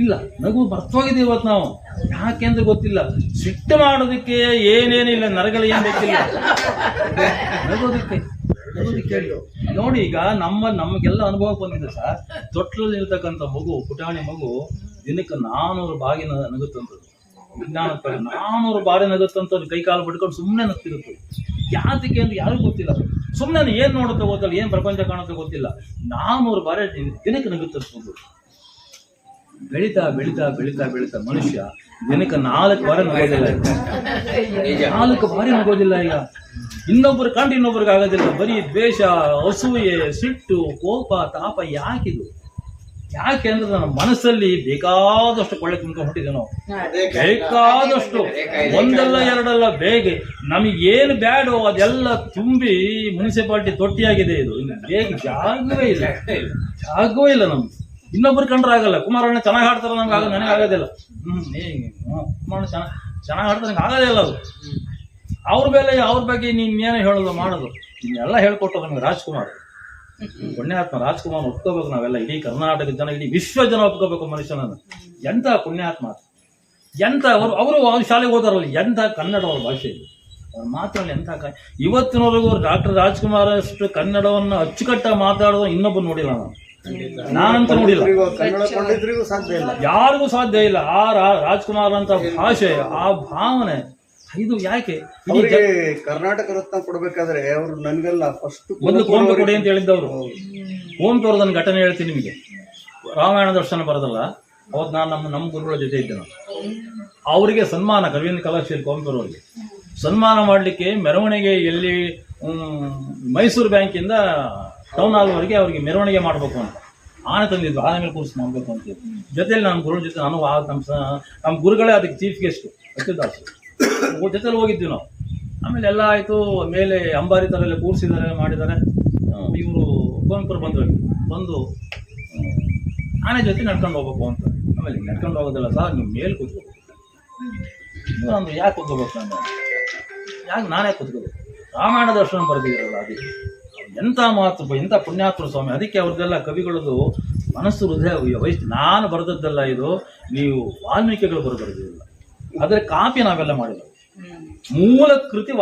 Speaker 1: ಇಲ್ಲ, ನಗು ಬರ್ತೋಗಿದೆ ಇವತ್ತು ನಾವು. ಯಾಕೆಂದ್ರೆ ಗೊತ್ತಿಲ್ಲ. ಸಿಟ್ಟು ಮಾಡೋದಕ್ಕೆ ಏನೇನಿಲ್ಲ, ನರಗಳು ಏನ್ ಬೇಕಿಲ್ಲ. ನಗೋದಕ್ಕೆ ನೋಡಿ, ಈಗ ನಮಗೆಲ್ಲ ಅನುಭವ ಬಂದಿದೆ ಸರ್. ತೊಟ್ಲಲ್ಲಿ ಇರ್ತಕ್ಕಂಥ ಮಗು, ಪುಟಾಣಿ ಮಗು ದಿನಕ್ಕೆ 400 ಬಾರಿ ನಗುತ್ತಂಥದ್ದು. ವಿಜ್ಞಾನದ ಪ್ರಕಾರ 400 ಬಾರಿ ನಗುತ್ತಂಥದ್ದು. ಕೈ ಕಾಲು ಬಿಟ್ಕೊಂಡು ಸುಮ್ಮನೆ ನಗ್ತಿರುತ್ತೆ. ಯಾತಕ್ಕೆ ಅಂತ ಯಾರಿಗೂ ಗೊತ್ತಿಲ್ಲ. ಸುಮ್ಮನೆ ಏನ್ ನೋಡುತ್ತೆ ಗೊತ್ತಿಲ್ಲ, ಏನ್ ಪ್ರಪಂಚ ಕಾಣುತ್ತೆ ಗೊತ್ತಿಲ್ಲ. 400 ಬಾರಿ ದಿನಕ್ಕೆ ನಗುತ್ತಂಥದ್ದು. ಬೆಳೀತಾ ಬೆಳೀತಾ ಬೆಳೀತಾ ಬೆಳೀತಾ ಮನುಷ್ಯ ದಿನಕ್ಕೆ 4 ಬಾರಿ ನಗೋದಿಲ್ಲ. 4 ಬಾರಿ ನಗೋದಿಲ್ಲ. ಈಗ ಇನ್ನೊಬ್ಬರು ಕಂಡು ಇನ್ನೊಬ್ರಿಗೆ ಆಗೋದಿಲ್ಲ. ಬರೀ ದ್ವೇಷ, ಅಸೂಯೆ, ಸಿಟ್ಟು, ಕೋಪ, ತಾಪ. ಯಾಕೆ ಅಂದ್ರೆ ನಮ್ಮ ಮನಸ್ಸಲ್ಲಿ ಬೇಕಾದಷ್ಟು ಕೊಳ್ಳೆ ತುಂಬ್ಕೊಂಡು ಹೊಟ್ಟಿದೆ ನಾವು. ಬೇಕಾದಷ್ಟು, ಒಂದಲ್ಲ ಎರಡಲ್ಲ, ಬೇಗ ನಮಗೇನು ಬ್ಯಾಡೋ ಅದೆಲ್ಲ ತುಂಬಿ ಮುನ್ಸಿಪಾಲಿಟಿ ತೊಟ್ಟಿಯಾಗಿದೆ. ಇದು ಬೇಗ ಜಾಗವೇ ಇಲ್ಲ ನಮ್ಗೆ. ಇನ್ನೊಬ್ರು ಕಂಡ್ರೆ ಆಗಲ್ಲ. ಕುಮಾರಣ್ಣ ಚೆನ್ನಾಗಿ ಹಾಡ್ತಾರೆ, ನಮ್ಗೆ ನನಗೆ ಆಗೋದಿಲ್ಲ. ಕುಮಾರಣ್ಣ ಚೆನ್ನಾಗಿ ಹಾಡ್ತಾರೆ, ನಂಗೆ ಆಗೋದೇ ಇಲ್ಲ ಅದು. ಅವ್ರ ಬಗ್ಗೆ ನೀನೇನು ಹೇಳೋದು ಮಾಡೋದು ಇನ್ನೆಲ್ಲ ಹೇಳ್ಕೊಟ್ಟು ನಮ್ಗೆ ರಾಜ್ಕುಮಾರ್, ಪುಣ್ಯಾತ್ಮ ರಾಜ್ಕುಮಾರ್ ಒಪ್ಕೋಬೇಕು ನಾವೆಲ್ಲ. ಇಡೀ ಕರ್ನಾಟಕದ ಜನ, ಇಡೀ ವಿಶ್ವ ಜನ ಒಪ್ಕೋಬೇಕು ಮನುಷ್ಯನನ್ನು. ಎಂತ ಪುಣ್ಯಾತ್ಮ, ಎಂತ ಅವರು ಶಾಲೆಗೆ ಹೋದಾರಲ್ಲ, ಎಂತ ಕನ್ನಡ ಅವ್ರ ಭಾಷೆ. ಅವ್ರ ಮಾತಲ್ಲಿ ಎಂತ ಇವತ್ತಿನವರೆಗೂ ಡಾಕ್ಟರ್ ರಾಜ್ಕುಮಾರ್ ಅಷ್ಟು ಕನ್ನಡವನ್ನು ಅಚ್ಚುಕಟ್ಟಾಗಿ ಮಾತಾಡೋದು ಇನ್ನೊಬ್ಬರು ನೋಡಿಲ್ಲ ನಾನಂತೂ ನೋಡಿಲ್ಲ. ಯಾರಿಗೂ ಸಾಧ್ಯ ಇಲ್ಲ. ಆ ರಾಜ್ಕುಮಾರ್ ಅಂತ ಭಾಷೆ, ಆ ಭಾವನೆ, ಇದು ಯಾಕೆ
Speaker 3: ಕರ್ನಾಟಕ ರತ್ನ ಕೊಡ್ಬೇಕಾದ್ರೆ ಅವ್ರು ನನ್ಗೆಲ್ಲ ಫಸ್ಟ್
Speaker 1: ಒಂದು ಕುವೆಂಪು ಕೊಡಿ ಅಂತ ಹೇಳಿದ್ದವರು. ಕುವೆಂಪು ಅವ್ರದ್ದು ಒಂದು ಘಟನೆ ಹೇಳ್ತೀನಿ ನಿಮಗೆ. ರಾಮಾಯಣ ದರ್ಶನ ಬರೋದಲ್ಲ, ಅವತ್ತು ನಾನು ನಮ್ಮ ಗುರುಗಳ ಜೊತೆ ಇದ್ದೆ. ನಾನು ಅವರಿಗೆ ಸನ್ಮಾನ, ಕವಿಯಿಂದ ಕಲಾಶ್ರೀ ಕುವೆಂಪು ಅವರಿಗೆ ಸನ್ಮಾನ ಮಾಡಲಿಕ್ಕೆ ಮೆರವಣಿಗೆ ಎಲ್ಲಿ ಮೈಸೂರು ಬ್ಯಾಂಕಿಂದ ಟೌನ್ ಹಾಲ್ ವರೆಗೆ ಅವ್ರಿಗೆ ಮೆರವಣಿಗೆ ಮಾಡಬೇಕು ಅಂತ ಆನೆ ತಂದಿದ್ದು. ಆನೆ ಮೇಲೆ ಕೂರಿಸಿ ಮಾಡಬೇಕು ಅಂತ ಜೊತೆಲಿ ನಮ್ಮ ಗುರುಗಳ ಜೊತೆ ನಾನು ನಮ್ಮ ಗುರುಗಳೇ ಅದಕ್ಕೆ ಚೀಫ್ ಗೆಸ್ಟ್ ಸತ್ಯದಾಸ್ ಜೊತೆಲಿ ಹೋಗಿದ್ವಿ ನಾವು. ಆಮೇಲೆ ಎಲ್ಲ ಆಯಿತು. ಮೇಲೆ ಅಂಬಾರಿ ಥರ ಎಲ್ಲ ಕೂರಿಸಿದ್ದಾರೆ, ಮಾಡಿದ್ದಾರೆ. ಇವರು ಕುವೆಂಪುರು ಬಂದು ಆನೆ ಜೊತೆ ನಡ್ಕೊಂಡು ಹೋಗ್ಬೇಕು ಅಂತ. ಆಮೇಲೆ ನಡ್ಕೊಂಡು ಹೋಗೋದಿಲ್ಲ ಸರ್, ನೀವು ಮೇಲೆ ಕೂತ್ಕೋಬೇಕು. ನಾನು ಯಾಕೆ ಕೂತ್ಕೋಬೇಕು? ಯಾಕೆ ನಾನೇ ಕೂತ್ಕೋಬೇಕು? ರಾಮಾಯಣ ದರ್ಶನ ಬರೆದಿದ್ದಾರಲ್ಲ, ಅದು ಎಂಥ ಮಾತು, ಎಂಥ ಪುಣ್ಯಾತ್ಮ ಸ್ವಾಮಿ. ಅದಕ್ಕೆ ಅವ್ರದ್ದೆಲ್ಲ ಕವಿಗಳದು ಮನಸ್ಸು ಹೃದಯ ವಹಿಸಿ. ನಾನು ಬರೆದದ್ದಲ್ಲ ಇದು, ನೀವು ವಾಲ್ಮೀಕಿಗಳು ಬರೆದಿಲ್ಲ. ಅದರ ಕಾಪಿ ನಾವೆಲ್ಲ ಮಾಡಿಲ್ಲ. ಮೂಲ ಕೃತಿ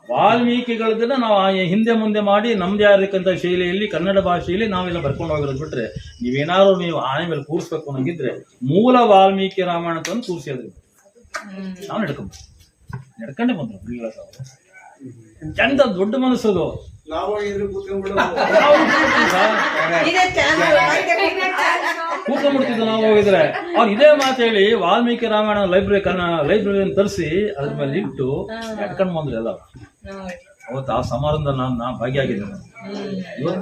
Speaker 1: ವಾಲ್ಮೀಕಿಗಳದನ್ನ ನಾವು ಹಿಂದೆ ಮುಂದೆ ಮಾಡಿ ನಮ್ದೇ ಆಗಿರ್ತಕ್ಕಂಥ ಶೈಲಿಯಲ್ಲಿ, ಕನ್ನಡ ಭಾಷೆಯಲ್ಲಿ ನಾವೆಲ್ಲ ಬರ್ಕೊಂಡು ಹೋಗಿರೋದು ಬಿಟ್ರೆ, ನೀವು ಆನೆ ಮೇಲೆ ಕೂರಿಸ್ಬೇಕು ಅನ್ನೋಂಗಿದ್ರೆ ಮೂಲ ವಾಲ್ಮೀಕಿ ರಾಮಾಯಣ ತಂದು ಕೂರಿಸಿ ಅದ್ರಿ ನಾವು ನಡ್ಕೊಂಡೇ ಬಂದ್ರು. ಚಂದ ದೊಡ್ಡ ಮನಸ್ಸದು. ಕೂತ್ಕೊಂಡ್ಬಿಡ್ತಿದ್ದು ನಾವು ಹೋಗಿದ್ರೆ. ಅವ್ರು ಇದೇ ಮಾತು ಹೇಳಿ ವಾಲ್ಮೀಕಿ ರಾಮಾಯಣ ಲೈಬ್ರರಿಯನ್ನು ತರಿಸಿ ಅದ್ರ ಮೇಲೆ ಇಟ್ಟು ನಡ್ಕೊಂಡು ಬಂದ್ರು ಎಲ್ಲ. ಅವತ್ತು ಆ ಸಮಾರಂಭದಲ್ಲಿ ನಾನು ಭಾಗಿಯಾಗಿದ್ದೇನೆ.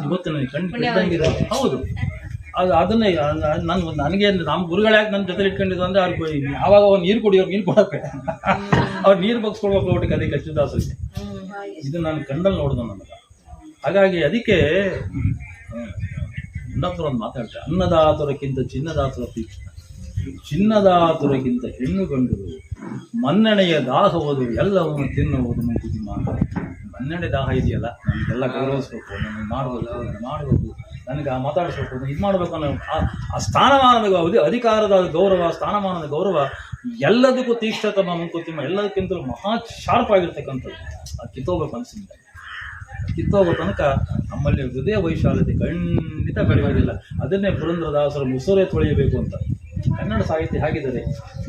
Speaker 1: ಇವತ್ತು ನನಗೆ ಕಂಡಿದ್ದಂಗಿದೆ. ಹೌದು, ಅದನ್ನೇ ನನಗೆ ನಮ್ಮ ಗುರುಗಳಾಗಿ ನನ್ನ ಜೊತೆ ಇಟ್ಕೊಂಡಿದ್ದು ಅಂದ್ರೆ ಅವ್ರಿಗೆ ಯಾವಾಗ ನೀರು ಕೊಡಕ್ಕೆ ಅವ್ರು ನೀರು ಬಗ್ಸ್ಕೊಡ್ಬೇಕು ಒಟ್ಟಿಗೆ. ಅದಕ್ಕೆ ಅಚ್ಚುದಾಸರಿಗೆ ಇದು ನಾನು ಕಣ್ಣಲ್ಲಿ ನೋಡಿದ ನನಗೆ. ಹಾಗಾಗಿ ಅದಕ್ಕೆ ಇನ್ನೊಬ್ರು ಒಂದು ಮಾತಾಡ್ತಾರೆ, ಅನ್ನದಾತುರಕ್ಕಿಂತ ಚಿನ್ನದಾತುರ ತೀಕ್ಷ್ಣ, ಚಿನ್ನದಾತುರಕ್ಕಿಂತ ಹೆಣ್ಣು ಗಂಡರು, ಮನ್ನಣೆಯ ದಾಹವುದು ಎಲ್ಲವನ್ನು ತಿನ್ನುವುದು ಮುಂಕುತಿ ಮಾಡ. ಮನ್ನಣೆ ದಾಹ ಇದೆಯಲ್ಲ, ನನಗೆಲ್ಲ ಗೌರವಿಸ್ಬೇಕು, ನನಗೆ ಮಾಡಬೇಕು, ನನಗೆ ಮಾತಾಡಿಸ್ಬೇಕು, ಇದು ಮಾಡಬೇಕು ಅನ್ನೋ ಆ ಸ್ಥಾನಮಾನದ ಅಧಿಕಾರದ ಗೌರವ, ಸ್ಥಾನಮಾನದ ಗೌರವ ಎಲ್ಲದಕ್ಕೂ ತೀಕ್ಷ್ಣತಮ ಮಂಕುತಿಮ್ಮ, ಎಲ್ಲದಕ್ಕಿಂತಲೂ ಮಹಾ ಶಾರ್ಪ್ ಆಗಿರ್ತಕ್ಕಂಥದ್ದು. ಅದು ಕಿತ್ತೋಗ್ಬೇಕು ಮನಸ್ಸಿನಿಂದ. ಕಿತ್ತೋಗೋ ತನಕ ನಮ್ಮಲ್ಲಿ ಹೃದಯ ವೈಶಾಲ್ಯತೆ ಖಂಡಿತ ಬೆಳೆಯೋದಿಲ್ಲ. ಅದನ್ನೇ ಪುರಂದರದಾಸರು ಮುಸುರೆ ತೊಳೆಯಬೇಕು ಅಂತ. ಕನ್ನಡ ಸಾಹಿತ್ಯ ಹೇಗಿದ್ದಾರೆ,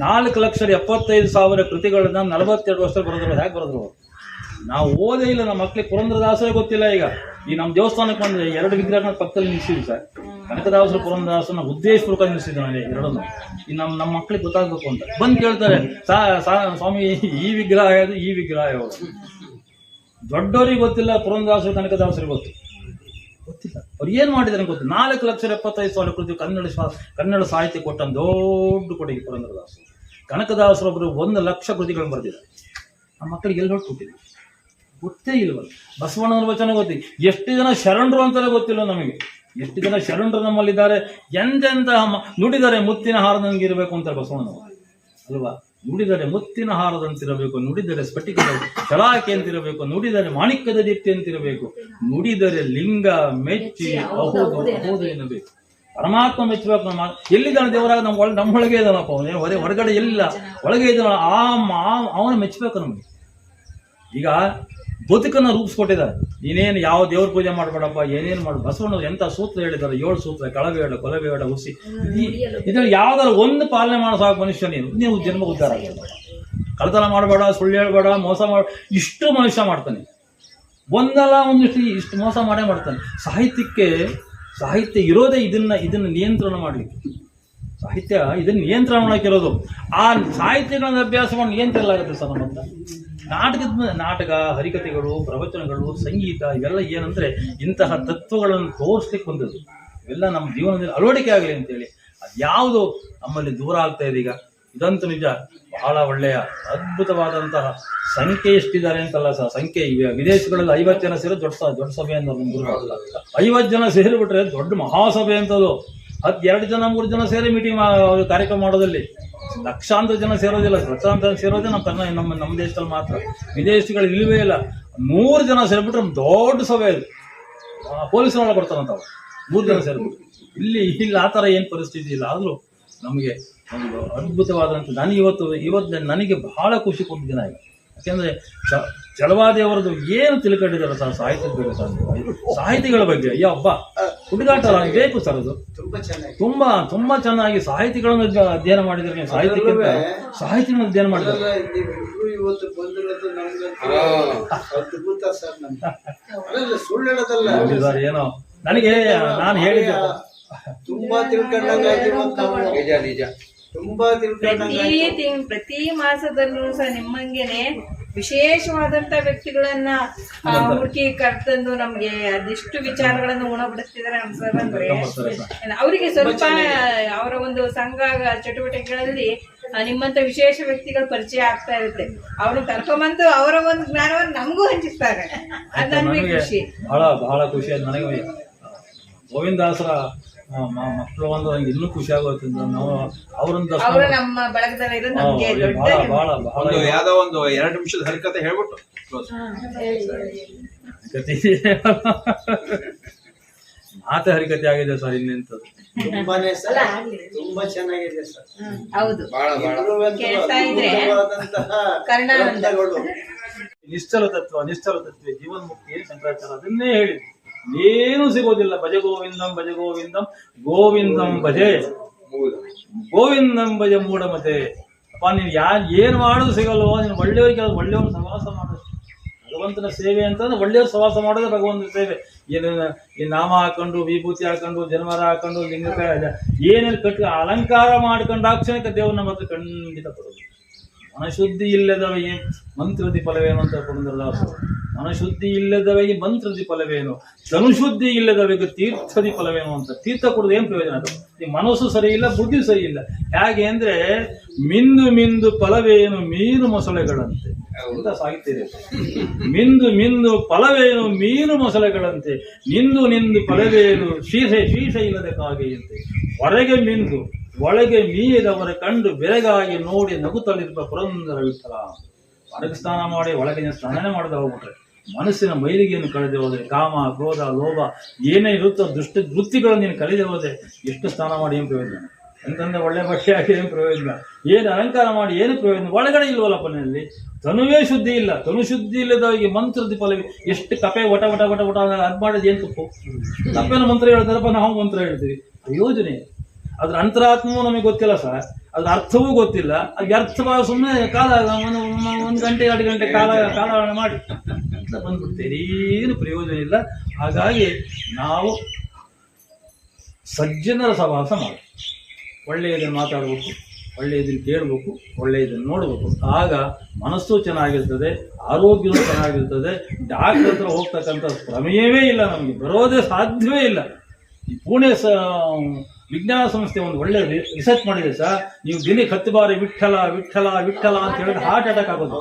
Speaker 1: 4,75,000 ಕೃತಿಗಳನ್ನ 42 ವರ್ಷ ಬರೆದ್ರು. ಹೇಗೆ ಬರೆದ್ರು? ನಾವು ಓದೇ ಇಲ್ಲ. ನಮ್ಮ ಮಕ್ಳಿಗೆ ಪುರಂದರದಾಸರೇ ಗೊತ್ತಿಲ್ಲ. ಈಗ ಈ ನಮ್ಮ ದೇವಸ್ಥಾನಕ್ಕೆ ಬಂದ್ರೆ 2 ವಿಗ್ರಹಗಳ ಪಕ್ಕದಲ್ಲಿ ನಿಲ್ಸಿದ್ವಿ ಸರ್. ಕನಕದಾಸರು, ಪುರಂದರದಾಸರನ್ನ ಉದ್ದೇಶಪೂರ್ವಕ ನಿಲ್ಸಿದ್ದೆ ನಾನು ಎರಡನ್ನು. ಈ ನಮ್ಮ ಮಕ್ಳಿಗೆ ಗೊತ್ತಾಗಬೇಕು ಅಂತ ಬಂದು ಕೇಳ್ತಾರೆ, ಸ್ವಾಮಿ ಈ ವಿಗ್ರಹ ಯಾವುದು, ಈ ವಿಗ್ರಹ ಯಾವುದು? ದೊಡ್ಡವರಿಗೆ ಗೊತ್ತಿಲ್ಲ, ಪುರಂದರದಾಸರು ಕನಕದಾಸರಿಗೆ ಗೊತ್ತಿಲ್ಲ. ಅವ್ರು ಏನ್ ಮಾಡಿದಾರೆ ಗೊತ್ತಿಲ್ಲ. 4,75,000 ಕೃತಿ ಕನ್ನಡ ಸಾಹಿತ್ಯ ಕೊಟ್ಟ ದೊಡ್ಡ ಕೊಡುಗೆ ಪುರಂದರದಾಸರು. ಕನಕದಾಸರೊಬ್ಬರು 1,00,000 ಕೃತಿಗಳನ್ನು ಬರೆದಿದ್ದಾರೆ. ನಮ್ಮ ಮಕ್ಕಳಿಗೆ ಎಲ್ಲಿ ಹೊರಟುಬಿಟ್ಟಿದೆ. ಗೊತ್ತೇ ಇಲ್ವಲ್ಲ. ಬಸವಣ್ಣನ ವಚನ ಗೊತ್ತಿ, ಎಷ್ಟು ಜನ ಶರಣರು ಅಂತಲೇ ಗೊತ್ತಿಲ್ಲ ನಮಗೆ. ಎಷ್ಟು ಜನ ಶರಣರು ನಮ್ಮಲ್ಲಿದ್ದಾರೆ, ಎಂತೆಂತ ನುಡಿದರೆ ಮುತ್ತಿನ ಹಾರದಂಗಿರಬೇಕು ಅಂತ ಬಸವಣ್ಣನವರು ಅಲ್ವಾ. ನುಡಿದರೆ ಮುತ್ತಿನ ಹಾರದಂತಿರಬೇಕು, ನುಡಿದರೆ ಸ್ಫಟಿಕದ ಶಲಾಕೆ ಅಂತಿರಬೇಕು, ನುಡಿದರೆ ಮಾಣಿಕ್ಯದ ದಿಟ್ಟಿ ಅಂತಿರಬೇಕು, ನುಡಿದರೆ ಲಿಂಗ ಮೆಚ್ಚಿ ಅಹೋದು ಅಹೋದು ಎನ್ನಬೇಕು. ಪರಮಾತ್ಮ ಮೆಚ್ಚಬೇಕು. ನಮ್ಮ ಎಲ್ಲಿದ್ದಾನೆ ದೇವರಾಗ ನಮ್ಮೊಳಗೆ ಇದ್ದಾನಪ್ಪ, ಹೊರಗಡೆ ಎಲ್ಲ ಒಳಗೆ ಇದ್ದಾನ. ಅವನ ಮೆಚ್ಚಬೇಕು ನಮಗೆ. ಈಗ ಬದುಕನ್ನ ರೂಪಿಸ್ಕೊಟ್ಟಿದ್ದಾರೆ. ಇನ್ನೇನು ಯಾವ ದೇವ್ರ ಪೂಜೆ ಮಾಡಬೇಡಪ್ಪ, ಏನೇನು ಮಾಡು. ಬಸವಣ್ಣವ್ರು ಎಂತ ಸೂತ್ರ ಹೇಳಿದ್ದಾರೆ, 7 ಸೂತ್ರ: ಕಳಬೇಡ, ಕೊಲಬೇಡ, ಹುಸಿ. ಇದ್ರಲ್ಲಿ ಯಾವ್ದಾರು ಒಂದು ಪಾಲನೆ ಮಾಡೋ ಸಾಕು ಮನುಷ್ಯ, ನೀವು ಜನ್ಮ ಉದ್ಧಾರ. ಕಳ್ತನ ಮಾಡಬೇಡ, ಸುಳ್ಳು ಹೇಳ್ಬೇಡ, ಮೋಸ ಮಾಡ, ಇಷ್ಟು ಮನುಷ್ಯ ಮಾಡ್ತಾನೆ. ಒಂದಲ್ಲ ಒಂದಿಷ್ಟು ಇಷ್ಟು ಮೋಸ ಮಾಡೇ ಮಾಡ್ತಾನೆ. ಸಾಹಿತ್ಯ ಇರೋದೇ ಇದನ್ನ ನಿಯಂತ್ರಣ ಮಾಡಲಿಕ್ಕೆ. ಸಾಹಿತ್ಯ ಇದನ್ನ ನಿಯಂತ್ರಣ ಮಾಡೋಕ್ಕಿರೋದು. ಆ ಸಾಹಿತ್ಯಗಳನ್ನ ಅಭ್ಯಾಸ ಮಾಡಿ ನಿಯಂತ್ರಣ ಆಗುತ್ತೆ ಸರ್ ನಮ್ಮ ಹತ್ರ. ನಾಟಕ, ಹರಿಕಥೆಗಳು, ಪ್ರವಚನಗಳು, ಸಂಗೀತ ಇವೆಲ್ಲ ಏನಂದ್ರೆ ಇಂತಹ ತತ್ವಗಳನ್ನು ತೋರಿಸ್ಲಿಕ್ಕೆ ಬಂದದ್ದು. ಇವೆಲ್ಲ ನಮ್ಮ ಜೀವನದಲ್ಲಿ ಅಳವಡಿಕೆ ಆಗಲಿ ಅಂತೇಳಿ. ಅದ್ಯಾವುದು ನಮ್ಮಲ್ಲಿ ದೂರ ಆಗ್ತಾ ಇದೆ ಈಗ. ಇದಂತೂ ನಿಜ. ಬಹಳ ಒಳ್ಳೆಯ ಅದ್ಭುತವಾದಂತಹ ಸಂಖ್ಯೆ ಎಷ್ಟಿದ್ದಾರೆ ಅಂತಲ್ಲ ಸರ್, ಸಂಖ್ಯೆ. ವಿದೇಶಗಳಲ್ಲಿ 50 ಜನ ಸೇರಿ ದೊಡ್ಡ ಸಭೆ ಅಂತ 50 ಜನ ಸೇರಿಬಿಟ್ರೆ ದೊಡ್ಡ ಮಹಾಸಭೆ ಅಂತದು. 2 ಜನ 3 ಜನ ಸೇರಿ ಮೀಟಿಂಗ್ ಕಾರ್ಯಕ್ರಮ ಮಾಡೋದಲ್ಲಿ ಲಕ್ಷಾಂತರ ಜನ ಸೇರೋದಿಲ್ಲ. ಲಕ್ಷಾಂತರ ಸೇರೋದೇ ನಮ್ಮ ದೇಶದಲ್ಲಿ ಮಾತ್ರ. ವಿದೇಶಗಳು ಇಲ್ಲವೇ ಇಲ್ಲ. 100 ಜನ ಸೇರಿಬಿಟ್ರೆ ದೊಡ್ಡ ಸಭೆ ಅದು. ಪೊಲೀಸರೊಳಗೆ ಬರ್ತಾರಂತ 3 ಜನ ಸೇರಿಬಿಟ್ರು. ಇಲ್ಲಿ ಆ ಥರ ಏನು ಪರಿಸ್ಥಿತಿ ಇಲ್ಲ. ಆದರೂ ನಮಗೆ ಒಂದು ಅದ್ಭುತವಾದಂಥ ಇವತ್ತು ನನಗೆ ಬಹಳ ಖುಷಿ ಕೊಟ್ಟ ದಿನ ಈಗ. ಯಾಕೆಂದ್ರೆ ಚಲವಾದಿ ಅವರದ್ದು ಏನು ತಿಳ್ಕೊಂಡಿದ್ದಾರೆ ಸರ್ ಸಾಹಿತ್ಯದ ಬಗ್ಗೆ, ಸಾಹಿತಿಗಳ ಬಗ್ಗೆ. ಅಯ್ಯೋ ಹಬ್ಬ ಹುಡುಗಾಟ ಬೇಕು ಸರ್. ಅದು ತುಂಬಾ ಚೆನ್ನಾಗಿ ಸಾಹಿತಿಗಳನ್ನು ಅಧ್ಯಯನ ಮಾಡಿದ್ರೆ ನೀವು. ಸಾಹಿತ್ಯಗಳನ್ನ ಅಧ್ಯಯನ ಮಾಡಿದ್ರೆ ಸರ್ ಏನೋ ನನಗೆ ನಾನು ಹೇಳಿದ್ದೆ
Speaker 3: ತುಂಬಾ ತಿಳ್ಕೊಂಡಂಗ
Speaker 2: ಪ್ರತಿ ಮಾಸದಲ್ಲೂ ಸಹ ನಿಮ್ಮಂಗೆನೆ ವಿಶೇಷವಾದಂತ ವ್ಯಕ್ತಿಗಳನ್ನ ಹುಡುಕಿ ಕರ್ತಂದು ನಮ್ಗೆ ಅದೆಷ್ಟು ವಿಚಾರಗಳನ್ನು ಉಣಬಡಿಸ್ತಿದ್ದಾರೆ ನಮ್ಮ ಸರ್. ಅಂದ್ರೆ ಅವರಿಗೆ ಸ್ವಲ್ಪ ಅವರ ಒಂದು ಸಂಘ ಚಟುವಟಿಕೆಗಳಲ್ಲಿ ನಿಮ್ಮಂತ ವಿಶೇಷ ವ್ಯಕ್ತಿಗಳ ಪರಿಚಯ ಆಗ್ತಾ ಇರುತ್ತೆ. ಅವ್ರನ್ನ ಕರ್ಕೊಂಬಂದು ಅವರ ಒಂದು ಜ್ಞಾನವನ್ನು ನಮಗೂ ಹಂಚಿಸ್ತಾರೆ. ಅದು ನನ್ಗೆ ಖುಷಿ,
Speaker 1: ಬಹಳ ಖುಷಿ ಆಯ್ತು ನನಗೆ. ಗೋವಿಂದಾಸರ ಮಕ್ಕಳು ಒಂದು ನಂಗೆ ಇನ್ನೂ ಖುಷಿ ಆಗುತ್ತೆ. ನಾವು
Speaker 2: ಅವರು ನಮ್ಮ ಬಳಗದಲ್ಲಿ ಇರೋದು ನಮ್ಗೆ
Speaker 4: ಬಹಳ ಯಾವ್ದೋ ಒಂದು 2 ನಿಮಿಷದ ಹರಿಕತೆ ಹೇಳ್ಬಿಟ್ಟು
Speaker 1: ಮಾತೆ ಹರಿಕತೆ ಆಗಿದೆ ಸರ್. ಇನ್ನೆಂತದ್ದು
Speaker 3: ತುಂಬಾನೇ ಸರ್, ತುಂಬಾ ಚೆನ್ನಾಗಿದೆ ಸರ್.
Speaker 2: ಹೌದು,
Speaker 1: ನಿಶ್ಚಲ ತತ್ವ ಜೀವನ್ಮುಕ್ತಿ ಶಂಕರಾಚಾರ್ಯ ಅದನ್ನೇ ಹೇಳಿದ್ರು. ಏನು ಸಿಗೋದಿಲ್ಲ. ಭಜ ಗೋವಿಂದಂ ಭಜ ಗೋವಿಂದಂ ಗೋವಿಂದಂ ಭಜೆ ಗೋವಿಂದಂ ಭಜ ಮೂಢಮತೆ. ಅಪ್ಪ ನೀನು ಏನ್ ಮಾಡೋದು ಸಿಗಲ್ವೋ, ನೀನು ಒಳ್ಳೆಯವ್ರಿಗೆ ಒಳ್ಳೆಯವ್ರ ಸಹವಾಸ ಮಾಡೋದು. ಭಗವಂತನ ಸೇವೆ ಅಂತಂದ್ರೆ ಒಳ್ಳೆಯವ್ರ ಸಹವಾಸ ಮಾಡೋದೇ ಭಗವಂತನ ಸೇವೆ. ಈ ನಾಮ ಹಾಕೊಂಡು, ವಿಭೂತಿ ಹಾಕೊಂಡು, ಜನ್ಮರ ಹಾಕೊಂಡು, ಲಿಂಗಕಾಯ ಏನೇನು ಅಲಂಕಾರ ಮಾಡ್ಕೊಂಡು ಕ್ಷಣಕ್ಕೆ ದೇವ್ರು ನಮ್ಮ ಹತ್ರ ಖಂಡಿತ ಕೊಡೋದು. ಮನಶುದ್ಧಿ ಇಲ್ಲದವೇ ಮಂತ್ರದಿ ಫಲವೇನು ಅಂತ ಪುರಂದರದಾಸರು. ಮನಶುದ್ಧಿ ಇಲ್ಲದವೇ ಮಂತ್ರದಿ ಫಲವೇನು, ತನುಶುದ್ಧಿ ಇಲ್ಲದವೇ ತೀರ್ಥದಿ ಫಲವೇನು ಅಂತ. ತೀರ್ಥ ಕೊಡೋದು ಏನ್ ಪ್ರಯೋಜನ? ಅದು ಈ ಮನಸ್ಸು ಸರಿ ಇಲ್ಲ, ಬುದ್ಧಿ ಸರಿ ಇಲ್ಲ. ಹೇಗೆ ಅಂದ್ರೆ ಮಿಂದು ಫಲವೇನು ಮೀನು ಮೊಸಳೆಗಳಂತೆ ಅಂತ ಸಾಹಿತ್ಯ ಇದೆ. ಮಿಂದು ಫಲವೇನು ಮೀನು ಮೊಸಳೆಗಳಂತೆ, ನಿಂದು ಫಲವೇನು ಶೀಶ ಇಲ್ಲದೆ ಕಾಗೆಯಂತೆ. ಹೊರಗೆ ಮಿಂದು ಒಳಗೆ ಮೀಯದವರ ಕಂಡು ಬೆರಗಾಗಿ ನೋಡಿ ನಗುತ್ತಲಿರುವ ಪುರಂದರ ವಿಠಲ. ಹೊರಗೆ ಸ್ನಾನ ಮಾಡಿ ಒಳಗೆ ಸ್ನಾನ ಮಾಡದೆ ಹೋಗ್ಬಿಟ್ರೆ ಮನಸ್ಸಿನ ಮೈಲಿಗೆಯನ್ನು ಕಳೆದೆ ಹೋದ್ರೆ, ಕಾಮ, ಕ್ರೋಧ, ಲೋಭ ಏನೇ ಇರುತ್ತೋ ದುಷ್ಟ ವೃತ್ತಿಗಳನ್ನು ನೀನು ಕಳೆದೆ ಹೋದ್ರೆ ಎಷ್ಟು ಸ್ನಾನ ಮಾಡಿ ಏನು ಪ್ರಯೋಜನ? ಅಂತಂದ್ರೆ ಒಳ್ಳೆ ಬಟ್ಟೆ ಹಾಕಿ ಏನು ಪ್ರಯೋಜನ? ಏನು ಅಲಂಕಾರ ಮಾಡಿ ಏನು ಪ್ರಯೋಜನ? ಒಳಗಡೆ ಇಲ್ವಲ್ಲಪ್ಪ ನಿನ್ನಲ್ಲಿ. ತನುವೇ ಶುದ್ಧಿ ಇಲ್ಲ. ತನು ಶುದ್ಧಿ ಇಲ್ಲದವರಿಗೆ ಮಂತ್ರದ ಫಲವೇ. ಎಷ್ಟು ಕಪೆ ಒಟ ಅದ್ ಮಾಡೋದು ಏನು ತಪ್ಪು? ಕಪೆನ ಮಂತ್ರ ಹೇಳ್ತಾರಪ್ಪ, ನಾವು ಮಂತ್ರ ಹೇಳ್ತೀವಿ. ಪ್ರಯೋಜನ ಅದ್ರ ಅಂತರಾತ್ಮವೂ ನಮಗೆ ಗೊತ್ತಿಲ್ಲ ಸರ್, ಅದ್ರ ಅರ್ಥವೂ ಗೊತ್ತಿಲ್ಲ. ಅದು ಅರ್ಥವಾಗಿ ಸುಮ್ಮನೆ ಕಾಲ 1 ಗಂಟೆ 2 ಗಂಟೆ ಕಾಲಹರಣ ಮಾಡಿ ಅಂತ ಬಂದ್ಬಿಡ್ತೀರಿ. ಏನು ಪ್ರಯೋಜನ ಇಲ್ಲ. ಹಾಗಾಗಿ ನಾವು ಸಜ್ಜನರ ಸಹವಾಸ ಮಾಡಿ ಒಳ್ಳೆಯದನ್ನು ಮಾತಾಡಬೇಕು, ಒಳ್ಳೆಯದನ್ನು ಕೇಳಬೇಕು, ಒಳ್ಳೆಯದನ್ನು ನೋಡಬೇಕು. ಆಗ ಮನಸ್ಸು ಚೆನ್ನಾಗಿರ್ತದೆ, ಆರೋಗ್ಯವೂ ಚೆನ್ನಾಗಿರ್ತದೆ. ಡಾಕ್ಟರ್ ಹತ್ರ ಹೋಗ್ತಕ್ಕಂಥ ಪ್ರಮೇಯವೇ ಇಲ್ಲ, ನಮಗೆ ಬರೋದೇ ಸಾಧ್ಯವೇ ಇಲ್ಲ. ಈ ಪುಣೆ ವಿಜ್ಞಾನ ಸಂಸ್ಥೆ ಒಂದು ಒಳ್ಳೆ ರಿಸರ್ಚ್ ಮಾಡಿದೆ ಸರ್. ನೀವು ದಿನಕ್ಕೆ 10 ಬಾರಿ ವಿಠಲ ವಿಠಲ ವಿಠಲ ಅಂತ ಹೇಳಿದ್ರೆ ಹಾರ್ಟ್ ಅಟ್ಯಾಕ್ ಆಗೋದು.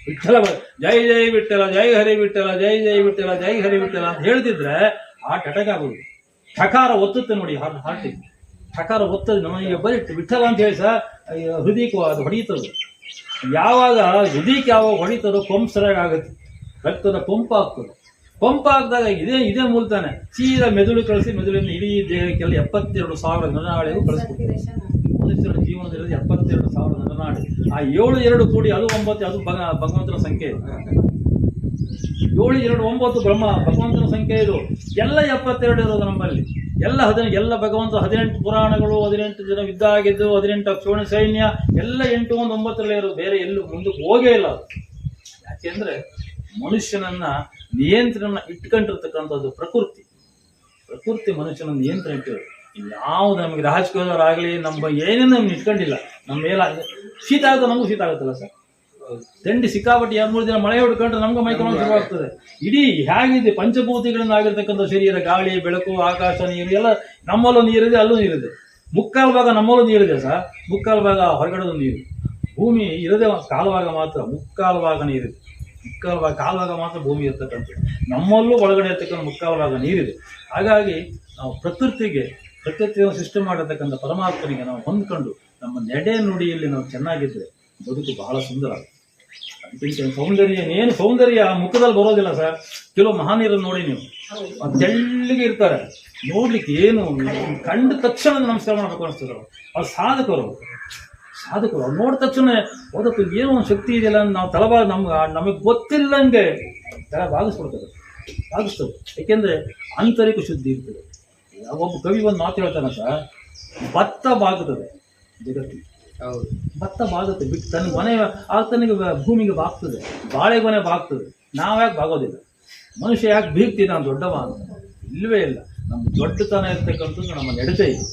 Speaker 1: ವಿಠಲ ಜೈ ಜೈ ವಿಠಲ, ಜೈ ಹರಿ ವಿಠಲ, ಜೈ ಜೈ ವಿಠಲ, ಜೈ ಹರಿ ವಿಠಲ ಅಂತ ಹೇಳ್ತಿದ್ರೆ ಆ ಟಟಕಾಗೋದು. ಠಕಾರ ಒತ್ತುತ್ತೆ ನೋಡಿ ಹಾರ್ಟಿಗೆ, ಠಕಾರ ಒತ್ತದ ನಮಗೆ ಬರೀ ವಿಠಲ ಅಂತ ಹೇಳಿ ಸಹ ಹೃದಯಕ್ಕೂ ಅದು ಹೊಡೆಯುತ್ತದೆ. ಯಾವಾಗ ಹೃದಯಕ್ಕೆ ಯಾವಾಗ ಹೊಡಿತದೋ ಪಂಪ್ ಸರಿಯಾಗಿ ಆಗುತ್ತೆ, ರಕ್ತದ ಪಂಪ್ ಆಗ್ತದೆ. ಪಂಪ್ ಆಗಿದಾಗ ಇದೇ ಮೂಲತಾನೆ ಸೀದಾ ಮೆದುಳು ಕಳಿಸಿ ಮೆದುಳಿನ ಇಡೀ ದೇಹಕ್ಕೆಲ್ಲ 72,000 ನರನಾಡಿಗೂ ಕಳಿಸ್ಕೊಡ್ತಾರೆ. ಮನುಷ್ಯನ ಜೀವನದಲ್ಲಿ 72,000 ನರನಾಡಿ. ಆ 7 ಕೂಡಿ ಅದು 9, ಅದು ಭಗವಂತನ ಸಂಖ್ಯೆ. 7, 2, 9 ಭಗವಂತನ ಸಂಖ್ಯೆ. ಇದು ಎಲ್ಲ 72 ಇರೋದು ನಮ್ಮಲ್ಲಿ. ಎಲ್ಲ ಭಗವಂತ 18 ಪುರಾಣಗಳು, 18 ಜನ ಯುದ್ಧ ಆಗಿದ್ದು, 18 ಅಕ್ಷೋಣ ಸೈನ್ಯ ಎಲ್ಲ 8, 1, 9 ಇರೋದು. ಬೇರೆ ಎಲ್ಲೂ ಮುಂದಕ್ಕೆ ಹೋಗೇ ಇಲ್ಲ ಅದು. ಯಾಕೆಂದ್ರೆ ಮನುಷ್ಯನನ್ನ ನಿಯಂತ್ರಣ ಇಟ್ಕೊಂಡಿರ್ತಕ್ಕಂಥದ್ದು ಪ್ರಕೃತಿ ಮನುಷ್ಯನ ನಿಯಂತ್ರಣ ಇಟ್ಟಿರೋದು. ಯಾವ್ದು ನಮಗೆ ರಾಜಕೀಯದವರಾಗಲಿ ನಮ್ಮ ಏನೇನು ನಮ್ಗೆ ಇಟ್ಕೊಂಡಿಲ್ಲ. ನಮ್ಮ ಮೇಲೆ ಶೀತ ಆಗುತ್ತೆ, ನಮಗೂ ಶೀತ ಆಗುತ್ತಲ್ಲ ಸರ್. ಥಂಡಿ ಸಿಕ್ಕಾಪಟ್ಟೆ 2-3 ದಿನ ಮಳೆ ಹೊಡ್ಕೊಂಡ್ರೆ ನಮ್ಗೆ ಮೈಕೊಂಡು ಶುರುವಾಗ್ತದೆ. ಇಡೀ ಹೇಗಿದೆ ಪಂಚಭೂತಿಗಳಿಂದ ಆಗಿರ್ತಕ್ಕಂಥ ಶರೀರ, ಗಾಳಿ, ಬೆಳಕು, ಆಕಾಶ, ನೀರು ಎಲ್ಲ ನಮ್ಮಲ್ಲೂ ನೀರಿದೆ, ಅಲ್ಲೂ ನೀರಿದೆ. ಮುಕ್ಕಾಲು ಭಾಗ ನಮ್ಮಲ್ಲೂ ನೀರಿದೆ ಸರ್, ಮುಕ್ಕಾಲು ಭಾಗ ಹೊರಗಡೆದು ನೀರು. ಭೂಮಿ ಇರದೆ ಕಾಲುವಾಗ ಮಾತ್ರ ಮುಕ್ಕಾಲು ಭಾಗ ನೀರಿದೆ, ಕಾಲುವಾಗ ಮಾತ್ರ ಭೂಮಿ ಇರ್ತಕ್ಕಂಥದ್ದು. ನಮ್ಮಲ್ಲೂ ಒಳಗಡೆ ಇರ್ತಕ್ಕಂಥ ಮುಕ್ಕಾಲು ಭಾಗ ನೀರಿದೆ. ಹಾಗಾಗಿ ನಾವು ಪ್ರಕೃತಿಯನ್ನು ಸೃಷ್ಟಿ ಮಾಡಿರ್ತಕ್ಕಂಥ ಪರಮಾತ್ಮನಿಗೆ ನಾವು ಹೊಂದ್ಕೊಂಡು ನಮ್ಮ ನಡೆ ನುಡಿಯಲ್ಲಿ ನಾವು ಚೆನ್ನಾಗಿದ್ದರೆ ಬದುಕು ಬಹಳ ಸುಂದರ. ಅದಕ್ಕಿಂತ ಸೌಂದರ್ಯ ಮುಖದಲ್ಲಿ ಬರೋದಿಲ್ಲ ಸರ್. ಕೆಲವು ಮಹಾನೀರನ್ನು ನೋಡಿ ನೀವು, ತೆಳ್ಳಿಗೆ ಇರ್ತಾರೆ, ನೋಡ್ಲಿಕ್ಕೆ ಏನು ಕಂಡ ತಕ್ಷಣ ನಮಸ್ಕಾರ ಮಾಡಬೇಕು ಅನಿಸ್ತದೆ. ಅವ್ರು ಸಾಧಕರು ಅವ್ರು ನೋಡಿದ ತಕ್ಷಣ ಓದಕ್ಕೆ ಏನೋ ಒಂದು ಶಕ್ತಿ ಇದೆಯಲ್ಲ, ನಾವು ತಲೆಬಾಗ ನಮಗೆ ಗೊತ್ತಿಲ್ಲಂಗೆ ತಲೆ ಬಾಗಿಸ್ತದೆ. ಯಾಕೆಂದ್ರೆ ಆಂತರಿಕ ಶುದ್ಧಿ ಇರ್ತದೆ. ಒಬ್ಬ ಕವಿ ಒಂದು ಮಾತು ಹೇಳ್ತಾನೆ ಸರ್, ಭತ್ತ ಬಾಗುತ್ತದೆ ಜಗತ್ತಿಗೆ. ಭತ್ತ ಬಾಗುತ್ತೆ ಬಿಟ್ಟು ತನ್ನ ಮನೆ ತನಗೆ ಭೂಮಿಗೆ ಬಾಗ್ತದೆ, ಬಾಳೆಗೊನೆ ಬಾಗ್ತದೆ. ನಾವ್ಯಾಕೆ ಬಾಗೋದಿಲ್ಲ? ಮನುಷ್ಯ ಯಾಕೆ ಬೀಗ್ತಿದ್ದ ನಾನು ದೊಡ್ಡವ ಅಂತ? ಇಲ್ಲವೇ ಇಲ್ಲ. ನಮ್ಮ ದೊಡ್ಡತನ ಇರ್ತಕ್ಕಂಥದ್ದು ನಮ್ಮ ನಡತೆಯಲ್ಲಿ,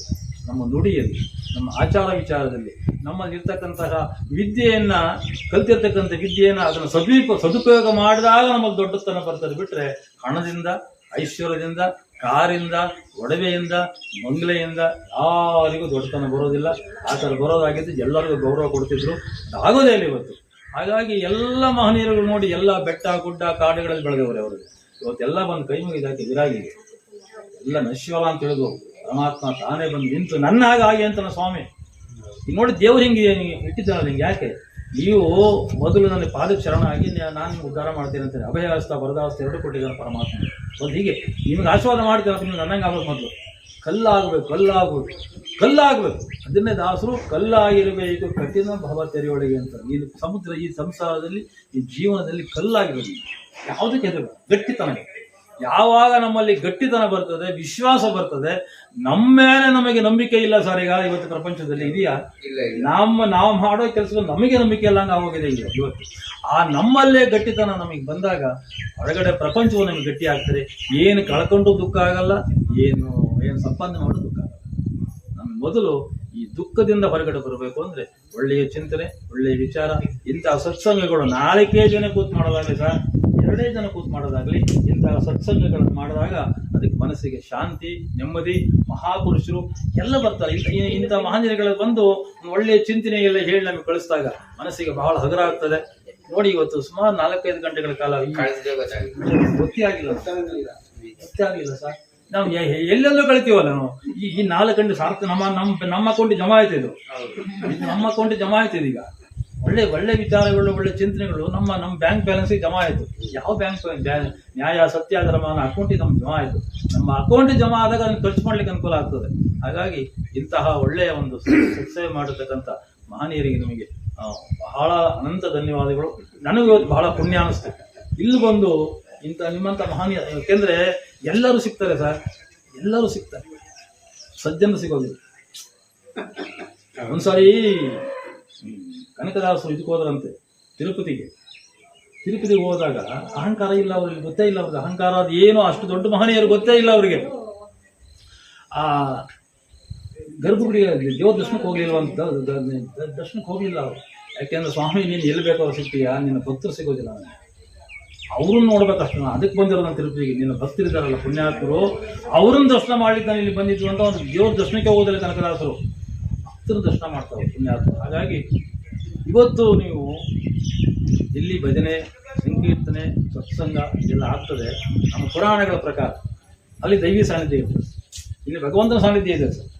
Speaker 1: ನಮ್ಮ ನುಡಿಯಲ್ಲಿ, ನಮ್ಮ ಆಚಾರ ವಿಚಾರದಲ್ಲಿ, ನಮ್ಮಲ್ಲಿರ್ತಕ್ಕಂತಹ ವಿದ್ಯೆಯನ್ನ ಕಲ್ತಿರ್ತಕ್ಕಂಥ ವಿದ್ಯೆಯನ್ನ ಅದನ್ನು ಸದುಪಯೋಗ ಮಾಡಿದಾಗ ನಮಗೆ ದೊಡ್ಡತನ ಬರ್ತದೆ. ಬಿಟ್ರೆ ಹಣದಿಂದ, ಐಶ್ವರ್ಯದಿಂದ, ಕಾರಿಂದ, ಒಡವೆಯಿಂದ, ಬಂಗ್ಲೆಯಿಂದ ಯಾರಿಗೂ ದೊಡ್ಡತನ ಬರೋದಿಲ್ಲ. ಆ ಥರ ಬರೋದಾಗಿದ್ದು ಎಲ್ಲರಿಗೂ ಗೌರವ ಕೊಡ್ತಿದ್ರು, ಆಗೋದೇ ಇಲ್ಲ ಇವತ್ತು. ಹಾಗಾಗಿ ಎಲ್ಲ ಮಹನೀಯರುಗಳು ನೋಡಿ, ಎಲ್ಲ ಬೆಟ್ಟ ಗುಡ್ಡ ಕಾಡುಗಳಲ್ಲಿ ಬೆಳೆದವರು ಅವರಿಗೆ. ಇವತ್ತೆಲ್ಲ ಬಂದು ಕೈ ಮುಗಿದಾಕಿ ವಿರಾಗಿದೆ, ಎಲ್ಲ ನಶ್ವಲ ಅಂತ ಹೇಳಿದ್ರು. ಪರಮಾತ್ಮ ತಾನೇ ಬಂದು ನಿಂತು ನನ್ನ ಹಾಗೆ ಅಂತ ಸ್ವಾಮಿ ಈಗ ನೋಡಿ, ದೇವ್ರು ಹಿಂಗೆ ಇಟ್ಟಿದ್ದಾನಲ್ಲ, ಹಿಂಗೆ ಯಾಕೆ ನೀವು ಮೊದಲು ನನ್ನ ಪಾದಕ್ಕೆ ಶರಣ ಆಗಿ ನಾನು ಉದ್ಧಾರ ಮಾಡ್ತೇನೆ ಅಂತೇನೆ. ಅಭಯಾಸ್ತ ವರದಾಸ್ತ 2 ಕೊಟ್ಟಿದ್ದಾನೆ ಪರಮಾತ್ಮ. ಒಂದು ಹೀಗೆ ನಿಮ್ಗೆ ಆಶೀರ್ವಾದ ಮಾಡ್ತೇನೆ ಅಂತ ನೀವು ನನ್ನಂಗೆ ಆಗ್ಬೇಕು. ಮೊದಲು ಕಲ್ಲಾಗಬೇಕು. ಅದನ್ನೇ ದಾಸರು ಕಲ್ಲಾಗಿರಬೇಕು ಕಠಿಣ ಭವ ತೆರೆಯೊಳಗೆ ಅಂತ. ನೀನು ಸಮುದ್ರ ಈ ಸಂಸಾರದಲ್ಲಿ ಈ ಜೀವನದಲ್ಲಿ ಕಲ್ಲಾಗಿರೋದು ಯಾವುದಕ್ಕೆ ಹೆದರಬೇಕು? ಗಟ್ಟಿತನ. ಯಾವಾಗ ನಮ್ಮಲ್ಲಿ ಗಟ್ಟಿತನ ಬರ್ತದೆ, ವಿಶ್ವಾಸ ಬರ್ತದೆ, ನಮ್ಮ ಮೇಲೆ ನಮಗೆ ನಂಬಿಕೆ ಇಲ್ಲ ಸರ್. ಈಗ ಇವತ್ತು ಪ್ರಪಂಚದಲ್ಲಿ ಇದೆಯಾ? ನಾವು ಮಾಡೋ ಕೆಲಸ ನಮಗೆ ನಂಬಿಕೆ ಇಲ್ಲ ಹಂಗೆ ಆಗೋಗಿದೆ ಈಗ ಇವತ್ತು. ಆ ನಮ್ಮಲ್ಲೇ ಗಟ್ಟಿತನ ನಮಗೆ ಬಂದಾಗ ಹೊರಗಡೆ ಪ್ರಪಂಚವು ನಮಗೆ ಗಟ್ಟಿ ಆಗ್ತದೆ. ಏನು ಕಳ್ಕೊಂಡು ದುಃಖ ಆಗಲ್ಲ, ಏನು ಸಂಪಾದನೆ ಮಾಡೋದು ದುಃಖ ಆಗಲ್ಲ. ನಮ್ಗೆ ಮೊದಲು ಈ ದುಃಖದಿಂದ ಹೊರಗಡೆ ಬರಬೇಕು ಅಂದ್ರೆ ಒಳ್ಳೆಯ ಚಿಂತನೆ, ಒಳ್ಳೆಯ ವಿಚಾರ, ಇಂತಹ ಸತ್ಸಂಗಗಳು 4 ಜನ ಕೂತ್ ಮಾಡೋದಾಗಲಿ ಸರ್, 2 ಜನ ಕೂತ್ ಮಾಡೋದಾಗ್ಲಿ, ಇಂತಹ ಸತ್ಸಂಗಗಳನ್ನು ಮಾಡಿದಾಗ ಅದಕ್ಕೆ ಮನಸ್ಸಿಗೆ ಶಾಂತಿ, ನೆಮ್ಮದಿ. ಮಹಾಪುರುಷರು ಎಲ್ಲ ಬರ್ತಾರೆ. ಇಂಥ ಮಹಾಜನಗಳು ಬಂದು ಒಳ್ಳೆಯ ಚಿಂತನೆ ಎಲ್ಲ ಹೇಳಿ ನಮಗೆ ಕಳಿಸಿದಾಗ ಮನಸ್ಸಿಗೆ ಬಹಳ ಹಗುರ ಆಗ್ತದೆ. ನೋಡಿ, ಇವತ್ತು ಸುಮಾರು 4-5 ಗಂಟೆಗಳ ಕಾಲ ಗೊತ್ತೇ ಆಗಿಲ್ಲ ಸರ್. ನಾವು ಎಲ್ಲೆಲ್ಲೋ ಕಳಿತೀವಲ್ಲ ನಾವು. ಈ 4 ಗಂಟೆ ಸಾರ್ಥ ನಮ್ಮ ಅಕೌಂಟಿಗೆ ಜಮಾ ಆಯ್ತಿದ್ದು, ನಮ್ಮ ಅಕೌಂಟಿಗೆ ಜಮಾ ಆಯ್ತಿದ್ದು. ಈಗ ಒಳ್ಳೆ ವಿಚಾರಗಳು, ಒಳ್ಳೆ ಚಿಂತನೆಗಳು ನಮ್ಮ ಬ್ಯಾಂಕ್ ಬ್ಯಾಲೆನ್ಸ್ಗೆ ಜಮಾ ಆಯಿತು. ಯಾವ ಬ್ಯಾಂಕ್ ನ್ಯಾಯ ಸತ್ಯ ಧರ್ಮ ಅಕೌಂಟಿಗೆ ನಮ್ಗೆ ಜಮಾ ಆಯಿತು. ನಮ್ಮ ಅಕೌಂಟಿಗೆ ಜಮಾ ಆದಾಗ ಅದನ್ನು ಖರ್ಚು ಮಾಡ್ಲಿಕ್ಕೆ ಅನುಕೂಲ ಆಗ್ತದೆ. ಹಾಗಾಗಿ ಇಂತಹ ಒಳ್ಳೆಯ ಒಂದು ಸತ್ಸೇವೆ ಮಾಡತಕ್ಕಂಥ ಮಹನೀಯರಿಗೆ ನಿಮಗೆ ಬಹಳ ಅನಂತ ಧನ್ಯವಾದಗಳು. ನನಗೆ ಇವತ್ತು ಬಹಳ ಪುಣ್ಯ ಅನಿಸ್ತು ಇಲ್ಲಿ ಬಂದು ನಿಮ್ಮಂಥ ಮಹನೀಯ. ಯಾಕೆಂದ್ರೆ ಎಲ್ಲರೂ ಸಿಗ್ತಾರೆ ಸರ್, ಎಲ್ಲರೂ ಸಿಗ್ತಾರೆ, ಸಜ್ಜನ ಸಿಗೋದಿಲ್ಲ. ಒಂದ್ಸಾರಿ ಕನಕದಾಸರು ಇದಕ್ಕೆ ಹೋದ್ರಂತೆ, ತಿರುಪತಿಗೆ ಹೋದಾಗ ಅಹಂಕಾರ ಇಲ್ಲ ಅವ್ರಿಗೆ, ಗೊತ್ತೇ ಇಲ್ಲ ಅವ್ರಿಗೆ ಅಹಂಕಾರ ಅದು ಏನೋ. ಅಷ್ಟು ದೊಡ್ಡ ಮಹನೀಯರು ಗೊತ್ತೇ ಇಲ್ಲ ಅವರಿಗೆ. ಆ ಗರ್ಭಗುಡಿಗೆ ದೇವ್ರ ದರ್ಶನಕ್ಕೆ ಹೋಗ್ಲಿಲ್ಲ ಅಂತ, ದರ್ಶನಕ್ಕೆ ಹೋಗ್ಲಿಲ್ಲ ಅವರು. ಯಾಕೆಂದ್ರೆ ಸ್ವಾಮಿ ನೀನು ಎಲ್ಲಿ ಬೇಕಾದ್ರೂ ಸಿಗ್ತೀಯಾ, ನಿನ್ನ ಭಕ್ತರು ಸಿಗೋದಿಲ್ಲ, ನನಗೆ ಅವ್ರನ್ನ ನೋಡ್ಬೇಕಷ್ಟು. ಅದಕ್ಕೆ ಬಂದಿರೋದು ನಾನು ತಿರುಪತಿಗೆ. ನಿನ್ನ ಭಕ್ತರಿದ್ದಾರಲ್ಲ ಪುಣ್ಯಾತ್ಮರು, ಅವ್ರನ್ನ ದರ್ಶನ ಮಾಡ್ಲಿಕ್ಕೆ ನಾನು ಇಲ್ಲಿ ಬಂದಿದ್ದು ಅಂತ ಒಂದು ದೇವ್ರ ದರ್ಶನಕ್ಕೆ ಹೋಗೋದಿಲ್ಲ ಕನಕದಾಸರು, ಭಕ್ತರ ದರ್ಶನ ಮಾಡ್ತಾರೆ ಪುಣ್ಯಾತ್ಮರು. ಹಾಗಾಗಿ ಇವತ್ತು ನೀವು ಇಲ್ಲಿ ಭಜನೆ, ಸಂಕೀರ್ತನೆ, ಸತ್ಸಂಗ ಇದೆಲ್ಲ ಆಗ್ತದೆ ನಮ್ಮ ಪುರಾಣಗಳ ಪ್ರಕಾರ. ಅಲ್ಲಿ ದೈವಿ ಸಾನ್ನಿಧ್ಯ ಇರ್ತದೆ, ಇಲ್ಲಿ ಭಗವಂತನ ಸಾನ್ನಿಧ್ಯ ಇದೆ ಸರ್.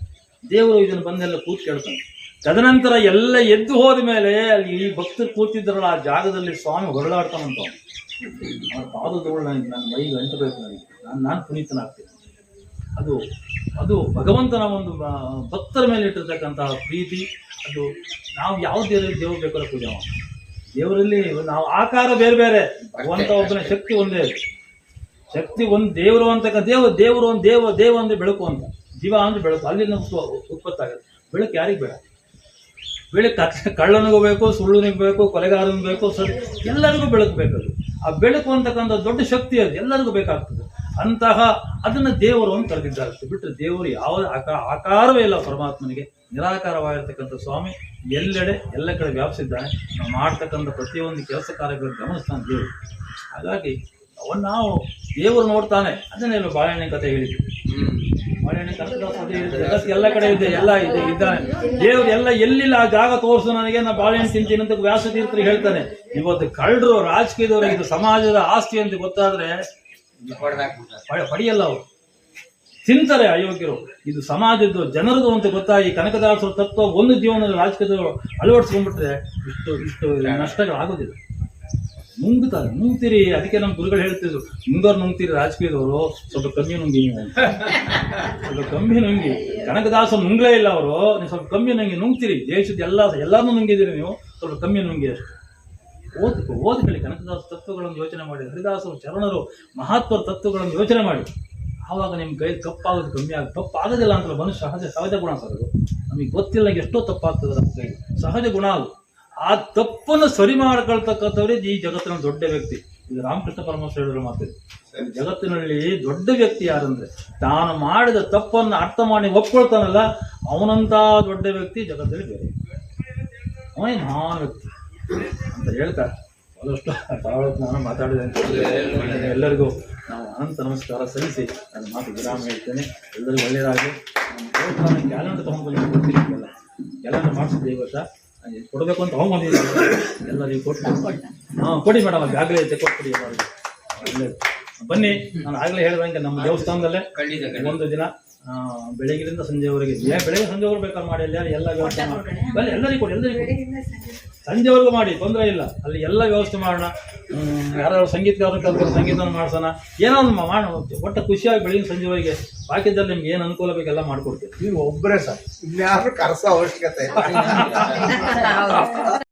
Speaker 1: ದೇವರು ಇದನ್ನು ಬಂದೆಲ್ಲ ಕೂತು ಕೇಳ್ತಾನೆ. ತದನಂತರ ಎಲ್ಲ ಎದ್ದು ಹೋದ ಮೇಲೆ ಅಲ್ಲಿ ಈ ಭಕ್ತರು ಕೂತಿದ್ರಲ್ಲ ಆ ಜಾಗದಲ್ಲಿ ಸ್ವಾಮಿ ಹೊರಳಾಡ್ತಾನಂತ. ಅವರ ಪಾದದೋಳು ನನ್ನ ಮೈಗೆ ಅಂಟಬೇಕು, ನನಗೆ ನಾನು ಪುನೀತನಾಗ್ತೇನೆ. ಅದು ಭಗವಂತನ ಒಂದು ಭಕ್ತರ ಮೇಲೆ ಇಟ್ಟಿರ್ತಕ್ಕಂತಹ ಪ್ರೀತಿ. ಅದು ನಾವು ಯಾವ ದೇವರು ಬೇಕಾದ್ರೂ ಪೂಜೆ ಮಾಡಿ. ದೇವರಲ್ಲಿ ನಾವು ಆಕಾರ ಬೇರೆ ಬೇರೆ, ಭಗವಂತ ಒಬ್ಬನ ಶಕ್ತಿ ಒಂದೇ. ಶಕ್ತಿ ಒಂದು ದೇವರು ಅಂತಕ್ಕ ದೇವರು ಒಂದು ದೇವ ಅಂದ್ರೆ ಬೆಳಕು ಅಂತ, ಜೀವ ಅಂದ್ರೆ ಬೆಳಕು. ಅಲ್ಲಿಂದ ಉತ್ಪತ್ತಾಗುತ್ತೆ ಬೆಳಕು. ಯಾರಿಗೆ ಬೇಡ ಬೆಳಕು? ಕಳ್ಳನಿಗೂ ಬೇಕು, ಸುಳ್ಳುನಿಗೂ ಬೇಕು, ಕೊಲೆಗಾರನಿಗೂ ಬೇಕು, ಸರಿ ಎಲ್ಲರಿಗೂ ಬೆಳಕು ಬೇಕದು. ಆ ಬೆಳಕು ಅಂತಕ್ಕಂಥ ದೊಡ್ಡ ಶಕ್ತಿ ಅದು ಎಲ್ಲರಿಗೂ ಬೇಕಾಗ್ತದೆ. ಅಂತಹ ಅದನ್ನ ದೇವರು ಅಂತ ಕರೆದಿದ್ದಾರೆ. ಬಿಟ್ಟರೆ ದೇವರು ಯಾವ ಆಕಾರವೇ ಇಲ್ಲ ಪರಮಾತ್ಮನಿಗೆ. ನಿರಾಕಾರವಾಗಿರ್ತಕ್ಕಂಥ ಸ್ವಾಮಿ ಎಲ್ಲೆಡೆ ಎಲ್ಲ ಕಡೆ ವ್ಯಾಪಿಸಿದ್ದಾನೆ. ನಾವು ಮಾಡ್ತಕ್ಕಂಥ ಪ್ರತಿಯೊಂದು ಕೆಲಸ ಕಾರ್ಯಗಳನ್ನು ಗಮನಿಸ್ತಾನೆ ದೇವರು. ಹಾಗಾಗಿ ನಾವು ದೇವರು ನೋಡ್ತಾನೆ. ಅದನ್ನೆಲ್ಲ ಬಾಳೆಹಣ್ಣಿನ ಕಥೆ ಹೇಳಿದ್ವಿ. ಬಾಳೆಹಣ್ಣಿನ ಕಥೆ ಎಲ್ಲ ಕಡೆ ಇದೆ, ಎಲ್ಲ ಇದ್ದಾನೆ ದೇವರು. ಎಲ್ಲ ಎಲ್ಲಿಲ್ಲ ಆ ಜಾಗ ತೋರಿಸು ನನಗೆ, ನಾ ಬಾಳೆಹಣ್ಣು ತಿಂತೀನಿ ಅಂತ ವ್ಯಾಸತೀರ್ಥರು ಹೇಳ್ತಾನೆ. ಇವತ್ತು ಕಳ್ಳರು, ರಾಜಕೀಯದವರು ಇದು ಸಮಾಜದ ಆಸ್ತಿ ಅಂತ ಗೊತ್ತಾದ್ರೆ ಪಡೆಯಲ್ಲ, ಅವರು ತಿಂತಾರೆ ಅಯೋಗ್ಯರು. ಇದು ಸಮಾಜದ್ದು ಜನರದು ಅಂತ ಗೊತ್ತಾಗಿ ಕನಕದಾಸರ ತತ್ವ ಒಂದು ಜೀವನದಲ್ಲಿ ರಾಜಕೀಯದವರು ಅಳವಡಿಸ್ಕೊಂಡ್ಬಿಟ್ರೆ ಇಷ್ಟು ನಷ್ಟಗಳಾಗೋದಿಲ್ಲ. ನುಂಗ್ತೀರಿ. ಅದಕ್ಕೆ ನಮ್ಮ ಗುರುಗಳು ಹೇಳ್ತಿದ್ರು, ನುಂಗ್ತೀರಿ ರಾಜಕೀಯದವರು, ಸ್ವಲ್ಪ ಕಮ್ಮಿ ನುಂಗಿ ನೀವು, ಸ್ವಲ್ಪ ಕಮ್ಮಿ ನುಂಗಿ. ಕನಕದಾಸರು ನುಂಗ್ಲೇ ಇಲ್ಲ ಅವರು, ನೀವು ಸ್ವಲ್ಪ ಕಮ್ಮಿ ನುಂಗ್ತೀರಿ. ದೇಶದ ಎಲ್ಲಾನು ನುಂಗಿದಿರಿ ನೀವು, ಸ್ವಲ್ಪ ಕಮ್ಮಿ ನುಂಗಿ ಅಷ್ಟು. ಓದ್ಕೊಳ್ಳಿ ಕನಕದಾಸ ತತ್ವಗಳನ್ನು ಯೋಚನೆ ಮಾಡಿ, ಹರಿದಾಸರು ಶರಣರು ಮಹತ್ವದ ತತ್ವಗಳನ್ನು ಯೋಚನೆ ಮಾಡಿ. ಆವಾಗ ನಿಮ್ಗೆ ಕೈ ಕಪ್ಪಾಗೋದು ಕಮ್ಮಿ ಆಗುತ್ತೆ. ತಪ್ಪಾಗೋದಿಲ್ಲ ಅಂತಲ್ಲ, ಮನುಷ್ಯ ಸಹಜ ಗುಣ ಸರ್. ಅದು ನಮಗೆ ಗೊತ್ತಿಲ್ಲ ಎಷ್ಟು ತಪ್ಪಾಗ್ತದೆ ನಮ್ಮ ಕೈ, ಸಹಜ ಗುಣ ಅದು. ಆ ತಪ್ಪನ್ನು ಸರಿ ಮಾಡ್ಕೊಳ್ತಕ್ಕಂಥವ್ರೆ ಈ ಜಗತ್ತಿನ ದೊಡ್ಡ ವ್ಯಕ್ತಿ. ಇದು ರಾಮಕೃಷ್ಣ ಪರಮಹಂಸ ಹೇಳಿರೋ ಮಾತಿದೆ. ಜಗತ್ತಿನಲ್ಲಿ ದೊಡ್ಡ ವ್ಯಕ್ತಿ ಯಾರಂದ್ರೆ ತಾನು ಮಾಡಿದ ತಪ್ಪನ್ನು ಅರ್ಥ ಮಾಡಿ ಒಪ್ಕೊಳ್ತಾನಲ್ಲ, ಅವನಂತ ದೊಡ್ಡ ವ್ಯಕ್ತಿ ಜಗತ್ತಲ್ಲಿ ಬೇರೆ, ಅವನೇ ಮಹಾನ್ ವ್ಯಕ್ತಿ ಅಂತ ಹೇಳ್ತಾರೆ. ಬಹಳಷ್ಟು ನಾನು ಮಾತಾಡಿದೆ ಅಂತ ಎಲ್ಲರಿಗೂ ನಾವು ಅನಂತ ನಮಸ್ಕಾರ ಸಲ್ಲಿಸಿ ನಾನು ಮಾತು ವಿರಾಮ ಹೇಳ್ತೇನೆ. ಎಲ್ಲರಿಗೂ ಒಳ್ಳೆಯದಾಗಿ. ಕ್ಯಾಲೆಂಡರ್ ತಗೊಂಡ್ಬಂದು ಕ್ಯಾಲೆಂಡರ್ ಮಾಡಿಸಿದ್ದೆ ಈ ವರ್ಷ ಕೊಡಬೇಕು ಅಂತ ತಗೊಂಡ್ಬಂದಿದ್ದೀನಿ. ಎಲ್ಲರಿಗೂ ಕೊಡಿ ಮೇಡಮ್, ಅದು ಆಗಲೇ ತೆಕ್ಕೊಟ್ಬಿಡಿ ಎಲ್ಲರಿಗೂ. ಬನ್ನಿ, ನಾನು ಆಗಲೇ ಹೇಳಿದಂಗೆ ನಮ್ಮ ದೇವಸ್ಥಾನದಲ್ಲೇ ಒಂದು ದಿನ ಬೆಳಗ್ಗಿನಿಂದ ಸಂಜೆವರೆಗೆ, ಬೆಳಗ್ಗೆ ಸಂಜೆವರೆಗೂ ಬೇಕಾದ್ರೆ ಮಾಡಿ. ಎಲ್ಲ ವ್ಯವಸ್ಥೆ ಮಾಡಿ ಬನ್ನಿ, ಎಲ್ಲರಿಗೂ ಕೊಡಿ, ಸಂಜೆವರೆಗೂ ಮಾಡಿ, ತೊಂದರೆ ಇಲ್ಲ. ಅಲ್ಲಿ ಎಲ್ಲ ವ್ಯವಸ್ಥೆ ಮಾಡೋಣ. ಯಾರು ಸಂಗೀತಗಾರರು ಕಲ್ತ್ಕೊಂಡು ಸಂಗೀತ ಮಾಡಿಸೋಣ, ಏನೋ ಒಂದು ಮಾಡೋಣ. ಒಟ್ಟು ಖುಷಿಯಾಗಿ ಬೆಳಗಿನ ಸಂಜೆವರೆಗೆ ಬಾಕಿದಲ್ಲಿ ನಿಮ್ಗೆ ಏನು ಅನುಕೂಲ ಬೇಕೆಲ್ಲ ಮಾಡ್ಕೊಡ್ತೀವಿ.
Speaker 3: ನೀವು ಒಬ್ಬರೇ ಸರ್, ಇನ್ಯಾರು ಕರೆಸೋ ಅವಶ್ಯಕತೆ ಇಲ್ಲ.